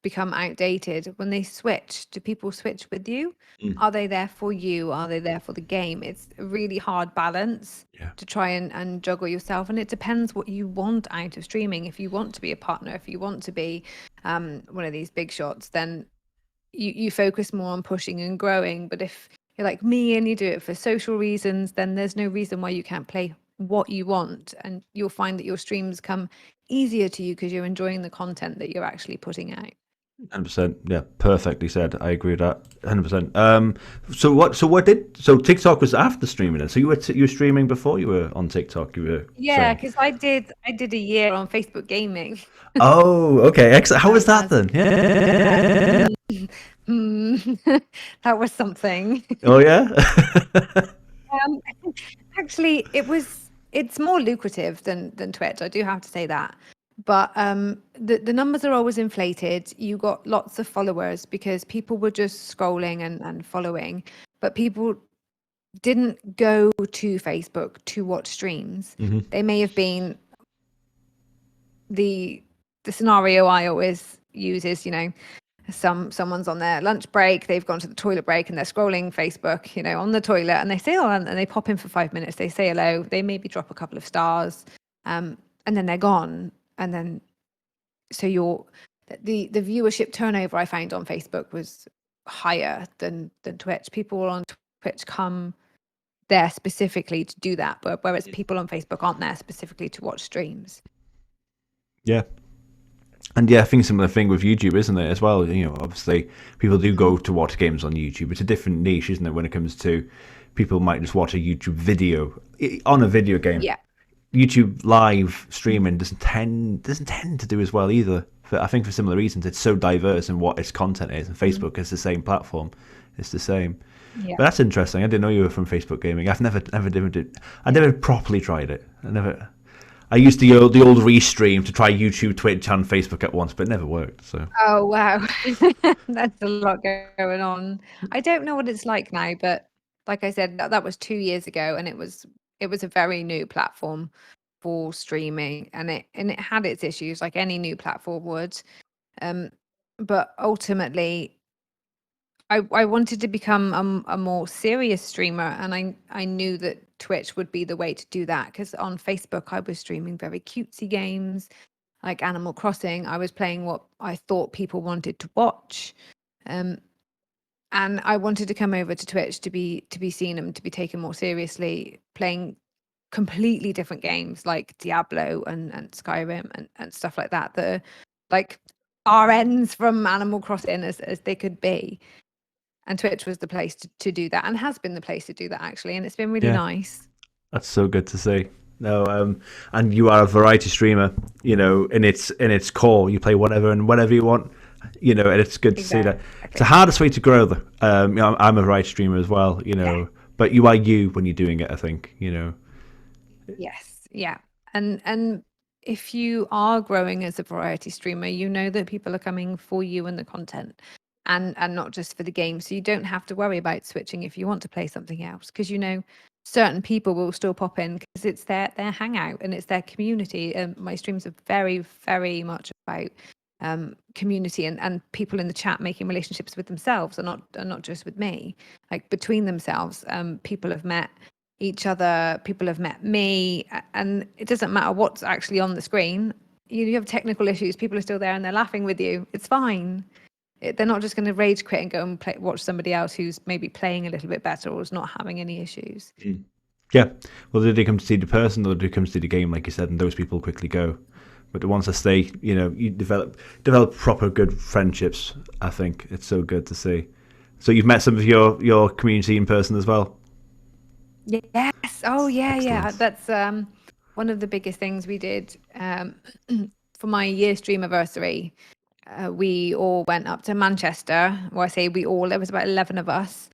become outdated. When they switch, do people switch with you? Are they there for you? Are they there for the game? It's a really hard balance to try and juggle yourself. And it depends what you want out of streaming. If you want to be a partner, if you want to be one of these big shots, then you focus more on pushing and growing. But if you're like me and you do it for social reasons, then there's no reason why you can't play what you want. And you'll find that your streams come easier to you because you're enjoying the content that you're actually putting out. 100%. Yeah, perfectly said. I agree with that. 100%. So TikTok was after streaming then. So you were streaming before you were on TikTok. Because I did a year on Facebook gaming. Oh, okay. Excellent. How was that then? Yeah. That was something. Oh yeah. Actually, it's more lucrative than Twitch. I do have to say that. But the numbers are always inflated. You got lots of followers because people were just scrolling and following, but people didn't go to Facebook to watch streams. They may have been the scenario I always use is, someone's on their lunch break, they've gone to the toilet break and they're scrolling Facebook, on the toilet, and they say and they pop in for 5 minutes, they say hello, they maybe drop a couple of stars, and then they're gone. And then, so the viewership turnover I found on Facebook was higher than Twitch. People on Twitch come there specifically to do that, but whereas people on Facebook aren't there specifically to watch streams. Yeah. And yeah, I think similar thing with YouTube, isn't it, as well? Obviously, people do go to watch games on YouTube. It's a different niche, isn't it, when it comes to people might just watch a YouTube video on a video game. Yeah. YouTube live streaming doesn't tend to do as well either. I think for similar reasons, it's so diverse in what its content is, and Facebook is the same platform. It's the same. Yeah. But that's interesting. I didn't know you were from Facebook gaming. I've never properly tried it. I used the old restream to try YouTube, Twitch, and Facebook at once, but it never worked. So. Oh wow, that's a lot going on. I don't know what it's like now, but like I said, that was 2 years ago, and it was a very new platform for streaming, and it had its issues like any new platform would. But ultimately, I wanted to become a more serious streamer, and I knew that Twitch would be the way to do that, because on Facebook I was streaming very cutesy games like Animal Crossing. I was playing what I thought people wanted to watch, and I wanted to come over to Twitch to be seen and to be taken more seriously, playing completely different games like Diablo and Skyrim and stuff like that that are like RNs from Animal Crossing as they could be. And Twitch was the place to do that, and has been the place to do that actually, and it's been really Yeah, nice. that's so good to see. No, and you are a variety streamer, in its core. You play whatever and whatever you want, and it's good to see that. It's the Exactly. hardest way to grow, though. I'm a variety streamer as well, Yeah. but you are you when you're doing it, I think. Yes. Yeah. And if you are growing as a variety streamer, you know that people are coming for you and the content, and not just for the game. So you don't have to worry about switching if you want to play something else, because certain people will still pop in because it's their hangout and it's their community. And my streams are very, very much about community and people in the chat making relationships with themselves, and not just with me, like between themselves. People have met each other, people have met me, and it doesn't matter what's actually on the screen. You have technical issues, people are still there and they're laughing with you. It's fine. They're not just going to rage quit and go and watch somebody else who's maybe playing a little bit better or is not having any issues. Yeah. Well, did they come to see the person, or did they come to see the game, like you said, and those people quickly go? But the ones that stay, you develop proper good friendships. I think it's so good to see. So you've met some of your community in person as well. Yes. Oh yeah, yeah. Excellent. That's one of the biggest things we did for my year stream anniversary. We all went up to Manchester. Well, I say we all, there was about 11 of us.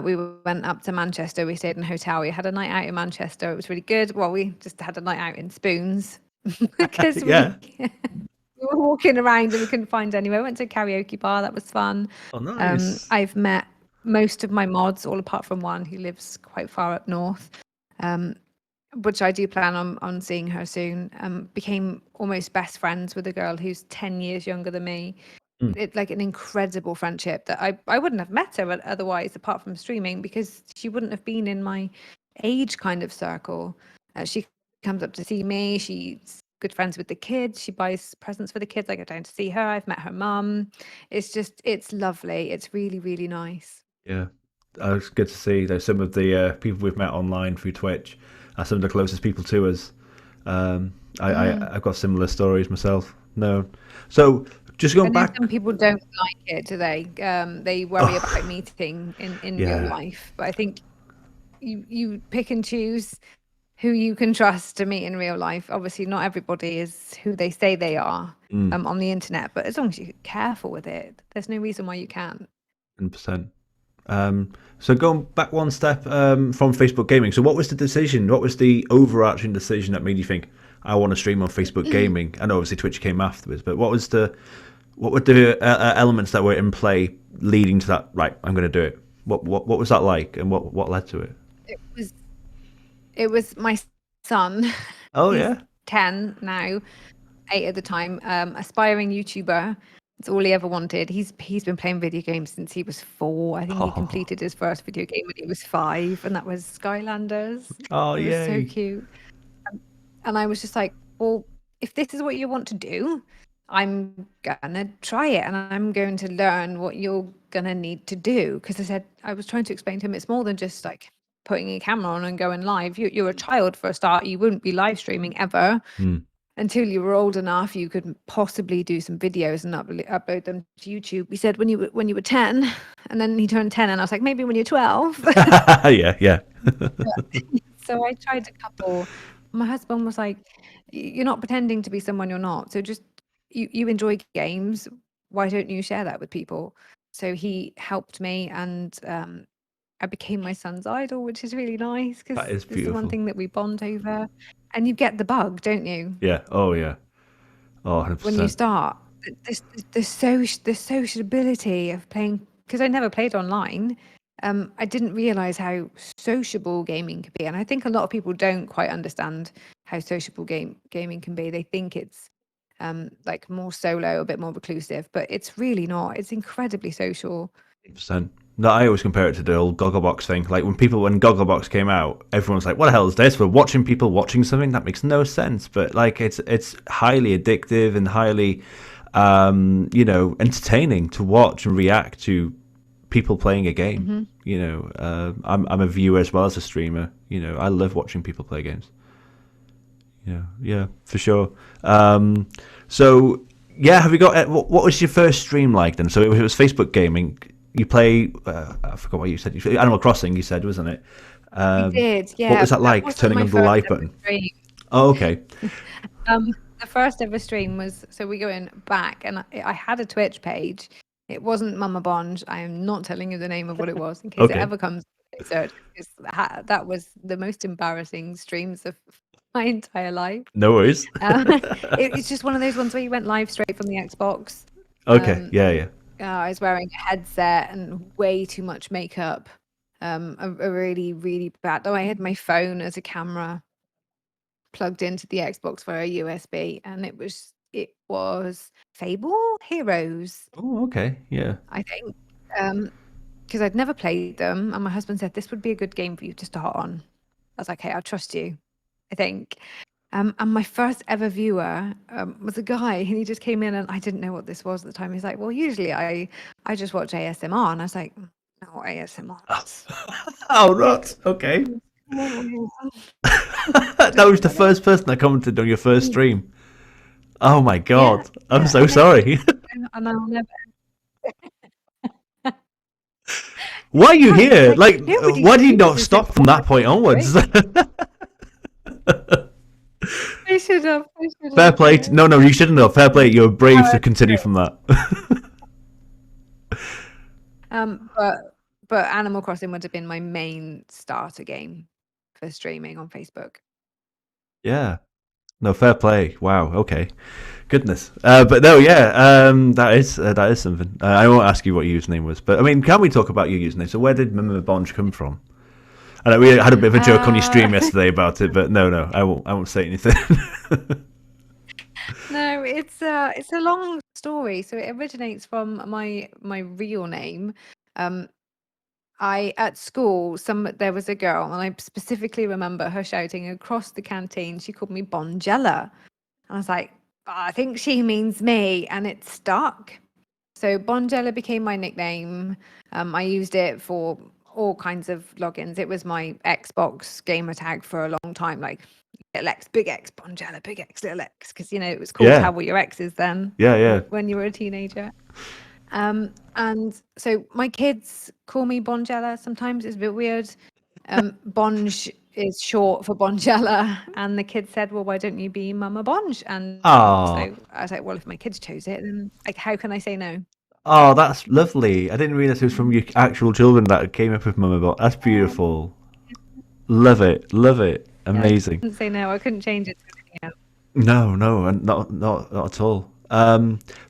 We went up to Manchester. We stayed in a hotel. We had a night out in Manchester. It was really good. Well, we just had a night out in Spoons because Yeah. we were walking around and we couldn't find anywhere. Went to a karaoke bar. That was fun. Oh, nice. I've met most of my mods, all apart from one who lives quite far up north. Which I do plan on seeing her soon. Became almost best friends with a girl who's 10 years younger than me. Mm. It's like an incredible friendship that I wouldn't have met her otherwise, apart from streaming, because she wouldn't have been in my age kind of circle. She comes up to see me. She's good friends with the kids. She buys presents for the kids. I go down to see her. I've met her mum. It's lovely. It's really, really nice. Yeah. It's good to see that some of the people we've met online through Twitch are some of the closest people to us. I've got similar stories myself. No. So just I going know back. some people don't like it, do they? They worry about meeting in real Yeah. life, but I think you pick and choose who you can trust to meet in real life. Obviously, not everybody is who they say they are on the internet, but as long as you're careful with it, there's no reason why you can't. 100%. So going back one step from Facebook gaming. So what was the decision? What was the overarching decision that made you think I want to stream on Facebook gaming? And obviously Twitch came afterwards. But what were the elements that were in play leading to that? Right, I'm going to do it. What was that like, and what led to it? It was it was my son. Oh He's yeah. 10 now, 8 at the time. Aspiring YouTuber. It's all he ever wanted. He's been playing video games since he was 4. I think he Oh, completed his first video game when he was 5, and that was Skylanders. oh It was so yay. cute. And I was just like, well, if this is what you want to do, I'm gonna try it, and I'm going to learn what you're gonna need to do. Because I was trying to explain to him, it's more than just like putting a camera on and going live. You're a child for a start. You wouldn't be live streaming ever Hmm. until you were old enough. You could possibly do some videos and upload them to YouTube. We said when you were 10, and then he turned 10, and I was like, maybe when you're 12. Yeah, yeah. So I tried a couple. My husband was like, You're not pretending to be someone you're not. So just you enjoy games. Why don't you share that with people?" So he helped me, and I became my son's idol, which is really nice That because is this is one beautiful. thing that we bond over. And you get the bug, don't you? Yeah. Oh yeah. Oh, When you 100%. start, the sociability of playing, because I never played online. I didn't realize how sociable gaming could be, and I think a lot of people don't quite understand how sociable gaming can be. They think it's like more solo, a bit more reclusive, but it's really not. It's incredibly social. 100%. No, I always compare it to the old Gogglebox thing. Like when Gogglebox came out, everyone's like, "What the hell is this? We're watching people watching something that makes no sense." But like, it's highly addictive and highly, entertaining to watch and react to people playing a game. Hmm. I'm a viewer as well as a streamer. I love watching people play games. Yeah, for sure. So yeah, have you got what was your first stream like then? So it was Facebook gaming. You play, I forgot what you said. Animal Crossing, you said, wasn't it? We did, What yeah, was that but that like? wasn't Turning my on the first live ever button. stream. Oh, okay. Um, the first ever stream was, so we going back, and I had a Twitch page. It wasn't MummaBonj. I am not telling you the name of what it was in case it Okay. ever comes to research. Because that was the most embarrassing streams of my entire life. No worries. It's just one of those ones where you went live straight from the Xbox. Okay. Yeah. Yeah. I was wearing a headset and way too much makeup. A really, really bad. Oh, I had my phone as a camera plugged into the Xbox via USB, and it was Fable Heroes, Oh, okay. Yeah. I think. Because I'd never played them, and my husband said this would be a good game for you to start on. I was like, "Hey, I'll trust you," I think. And my first ever viewer was a guy, and he just came in, and I didn't know what this was at the time. He's like, "Well, usually I just watch ASMR," and I was like, "No, ASMR." Oh, not okay. That was the first person that commented on your first stream. Oh my Yeah, god. I'm yeah, so sorry. and I'll never. Why are you Funny, it's here? like Like, nobody why did you not uses it stop from that point onwards? I should have. I should Fair have. play. Yeah. No, you shouldn't have. Fair play. You're brave to Uh, continue from that. but Animal Crossing would have been my main starter game for streaming on Facebook. Yeah. No, fair play. Wow. Okay. Goodness. But no, yeah. That is something. I won't ask you what your username was, but I mean, can we talk about your username? So, where did MummaBonj come from? I know we had a bit of a joke on your stream yesterday about it, but no, I won't say anything. No, it's a long story. So it originates from my real name. At school, there was a girl, and I specifically remember her shouting across the canteen. She called me Bonjella, and I was like, I think she means me, and it stuck. So Bonjella became my nickname. I used it for all kinds of logins. It was my Xbox gamer tag for a long time, like little X, big X, Bonjella, big X, little X, because it was called Yeah. How Were Your Exes then? Yeah. When you were a teenager. And so my kids call me Bonjella sometimes. It's a bit weird. Bonj is short for Bonjella, and the kids said, "Well, why don't you be MummaBonj?" And Oh. so I was like, "Well, if my kids chose it, then like, how can I say no?" Oh, that's lovely. I didn't realize it was from your actual children that came up with MummaBonj. That's beautiful. Love it. Love it. Yeah, I Amazing. couldn't say no. I couldn't change it to anything else. No, and not at all.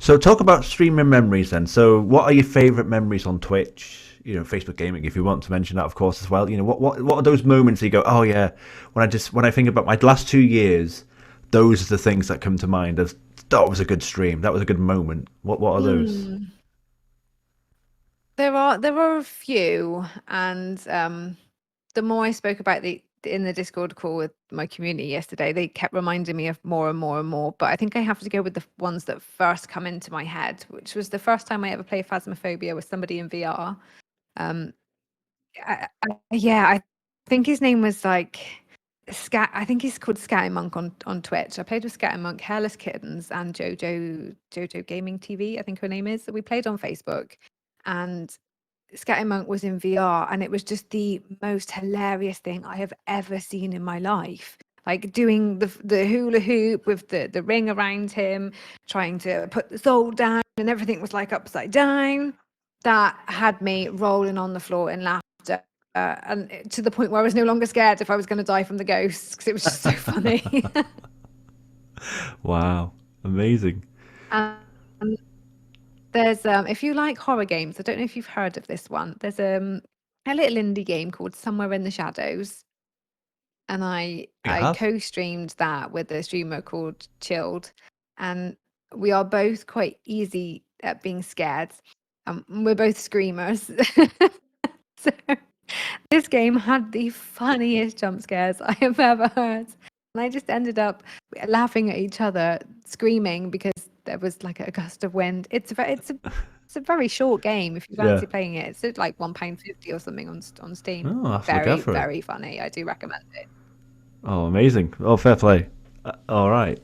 So talk about streaming memories then. So what are your favorite memories on Twitch? Facebook gaming, if you want to mention that, of course, as well. What are those moments that you go, oh yeah, when I think about my last 2 years, those are the things that come to mind as that was a good stream, that was a good moment. What are those? There are a few, and the more I spoke about in the Discord call with my community yesterday, they kept reminding me of more and more and more. But I think I have to go with the ones that first come into my head, which was the first time I ever played Phasmophobia with somebody in VR. Yeah, I think his name was like Scat. I think he's called Scatty Monk on Twitch. I played with Scatty Monk, Hairless Kittens, and Jojo Gaming TV. I think her name is. We played on Facebook, and Scatty Monk was in VR, and it was just the most hilarious thing I have ever seen in my life. Like doing the hula hoop with the ring around him, trying to put the soul down, and everything was like upside down. That had me rolling on the floor in laughter, and to the point where I was no longer scared if I was going to die from the ghosts, because it was just so funny. Wow, amazing. Um, There's if you like horror games, I don't know if you've heard of this one. There's a little indie game called Somewhere in the Shadows, and You I have? co-streamed that with a streamer called Chilled, and we are both quite easy at being scared. We're both screamers. So this game had the funniest jump scares I have ever heard. And I just ended up laughing at each other, screaming because there was like a gust of wind. It's a very short game if you Yeah. fancy playing it. It's like £1.50 or something on Steam. Oh, I'll have to look Very, out for it. very funny. I do recommend it. Oh, amazing. Oh, fair play. All right.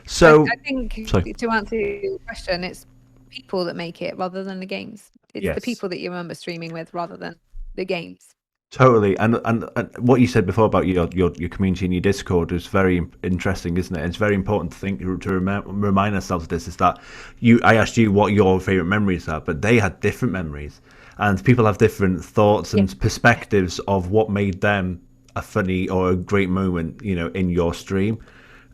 So, I think sorry. to answer your question, it's people that make it rather than the games. It's the Yes. people that you remember streaming with rather than the games. Totally, and what you said before about your community and your Discord is very interesting, isn't it? It's very important to remind ourselves of this. Is that I asked you what your favorite memories are, but they had different memories, and people have different thoughts and perspectives of what made them a funny or a great moment, in your stream.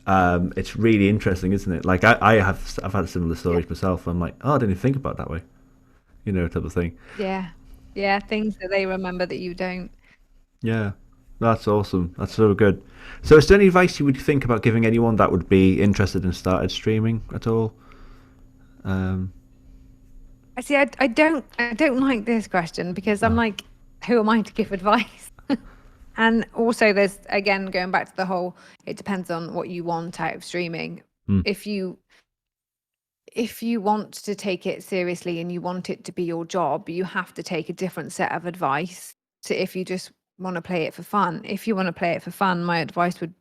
It's really interesting, isn't it? Like I've had similar stories myself. I'm like, oh, I didn't even think about it that way, type of thing. Yeah, things that they remember that you don't. Yeah, that's awesome. That's so good. So, is there any advice you would think about giving anyone that would be interested in started streaming at all? I see. I don't like this question because I'm like, who am I to give advice? And also, there's again going back to the whole. It depends on what you want out of streaming. If you want to take it seriously and you want it to be your job, you have to take a different set of advice to if you just want to play it for fun. If you want to play it for fun, my advice would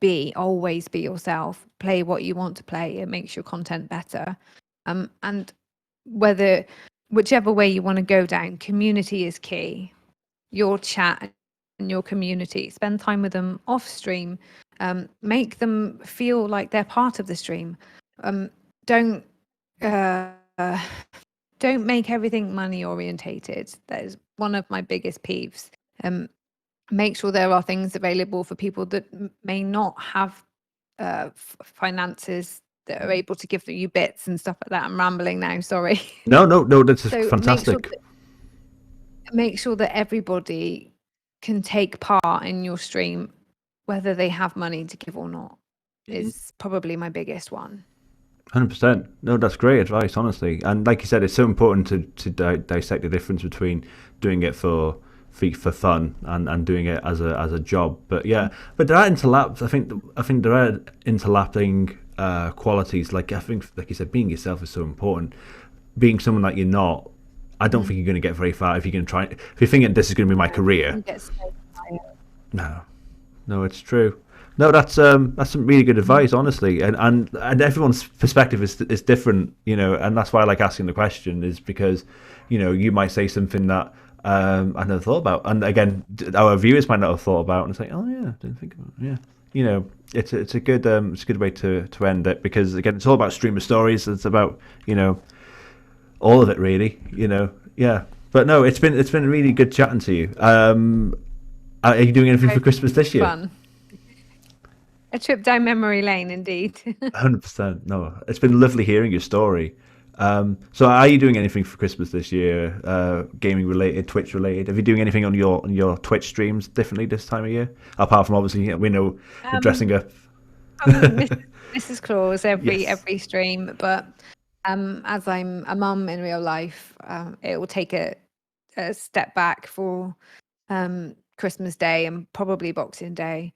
be always be yourself. Play what you want to play. It makes your content better. And whichever way you want to go down, community is key. Your chat and your community. Spend time with them off stream. Make them feel like they're part of the stream. Don't make everything money orientated. That is one of my biggest peeves. Make sure there are things available for people that may not have finances that are able to give you bits and stuff like that. I'm rambling now, sorry. No, that's fantastic. Make sure that everybody can take part in your stream, whether they have money to give or not, is probably my biggest one. 100%. No, that's great advice, honestly. And like you said, it's so important to dissect the difference between doing it for fun and doing it as a job. But yeah, but there are interlaps. I think there are interlapping qualities. Like I think, like you said, being yourself is so important. Being someone that you're not, I don't think you're going to get very far if you're going to try. If you're thinking this is going to be my career. No, it's true. No, that's some really good advice, honestly, and everyone's perspective is different, and that's why I like asking the question, is because, you might say something that I never thought about, and again, our viewers might not have thought about, and it's like, oh yeah, didn't think about it. Yeah, it's a good way to end it, because again, it's all about streamer stories. It's about all of it really, yeah. But no, it's been really good chatting to you. Are you doing anything for Christmas this year? Fun. A trip down memory lane, indeed. 100%. No, it's been lovely hearing your story. So, are you doing anything for Christmas this year? Gaming related, Twitch related? Are you doing anything on your Twitch streams differently this time of year? Apart from obviously, we know you're dressing up. Mrs. Claus every stream, but as I'm a mum in real life, it will take a step back for Christmas Day and probably Boxing Day,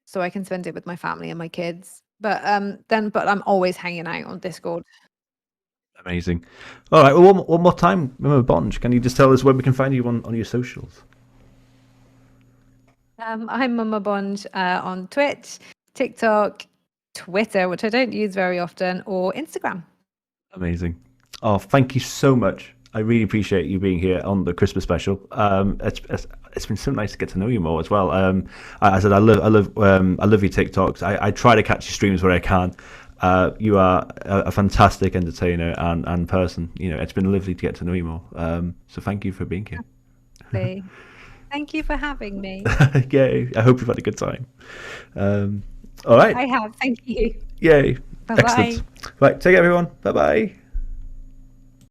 so I can spend it with my family and my kids. But I'm always hanging out on Discord. Amazing. All right. Well, one more time, MummaBonj, can you just tell us where we can find you on your socials? I'm MummaBonj on Twitch, TikTok, Twitter, which I don't use very often, or Instagram. Amazing. Oh, thank you so much. I really appreciate you being here on the Christmas special. It's been so nice to get to know you more as well. I said I love your TikToks. I try to catch your streams where I can. You are a fantastic entertainer and person. It's been lovely to get to know you more. So thank you for being here. Thank you for having me. Yay! I hope you've had a good time. All right. I have. Thank you. Yay! Bye-bye. Excellent. Right. Take care, everyone. Bye bye.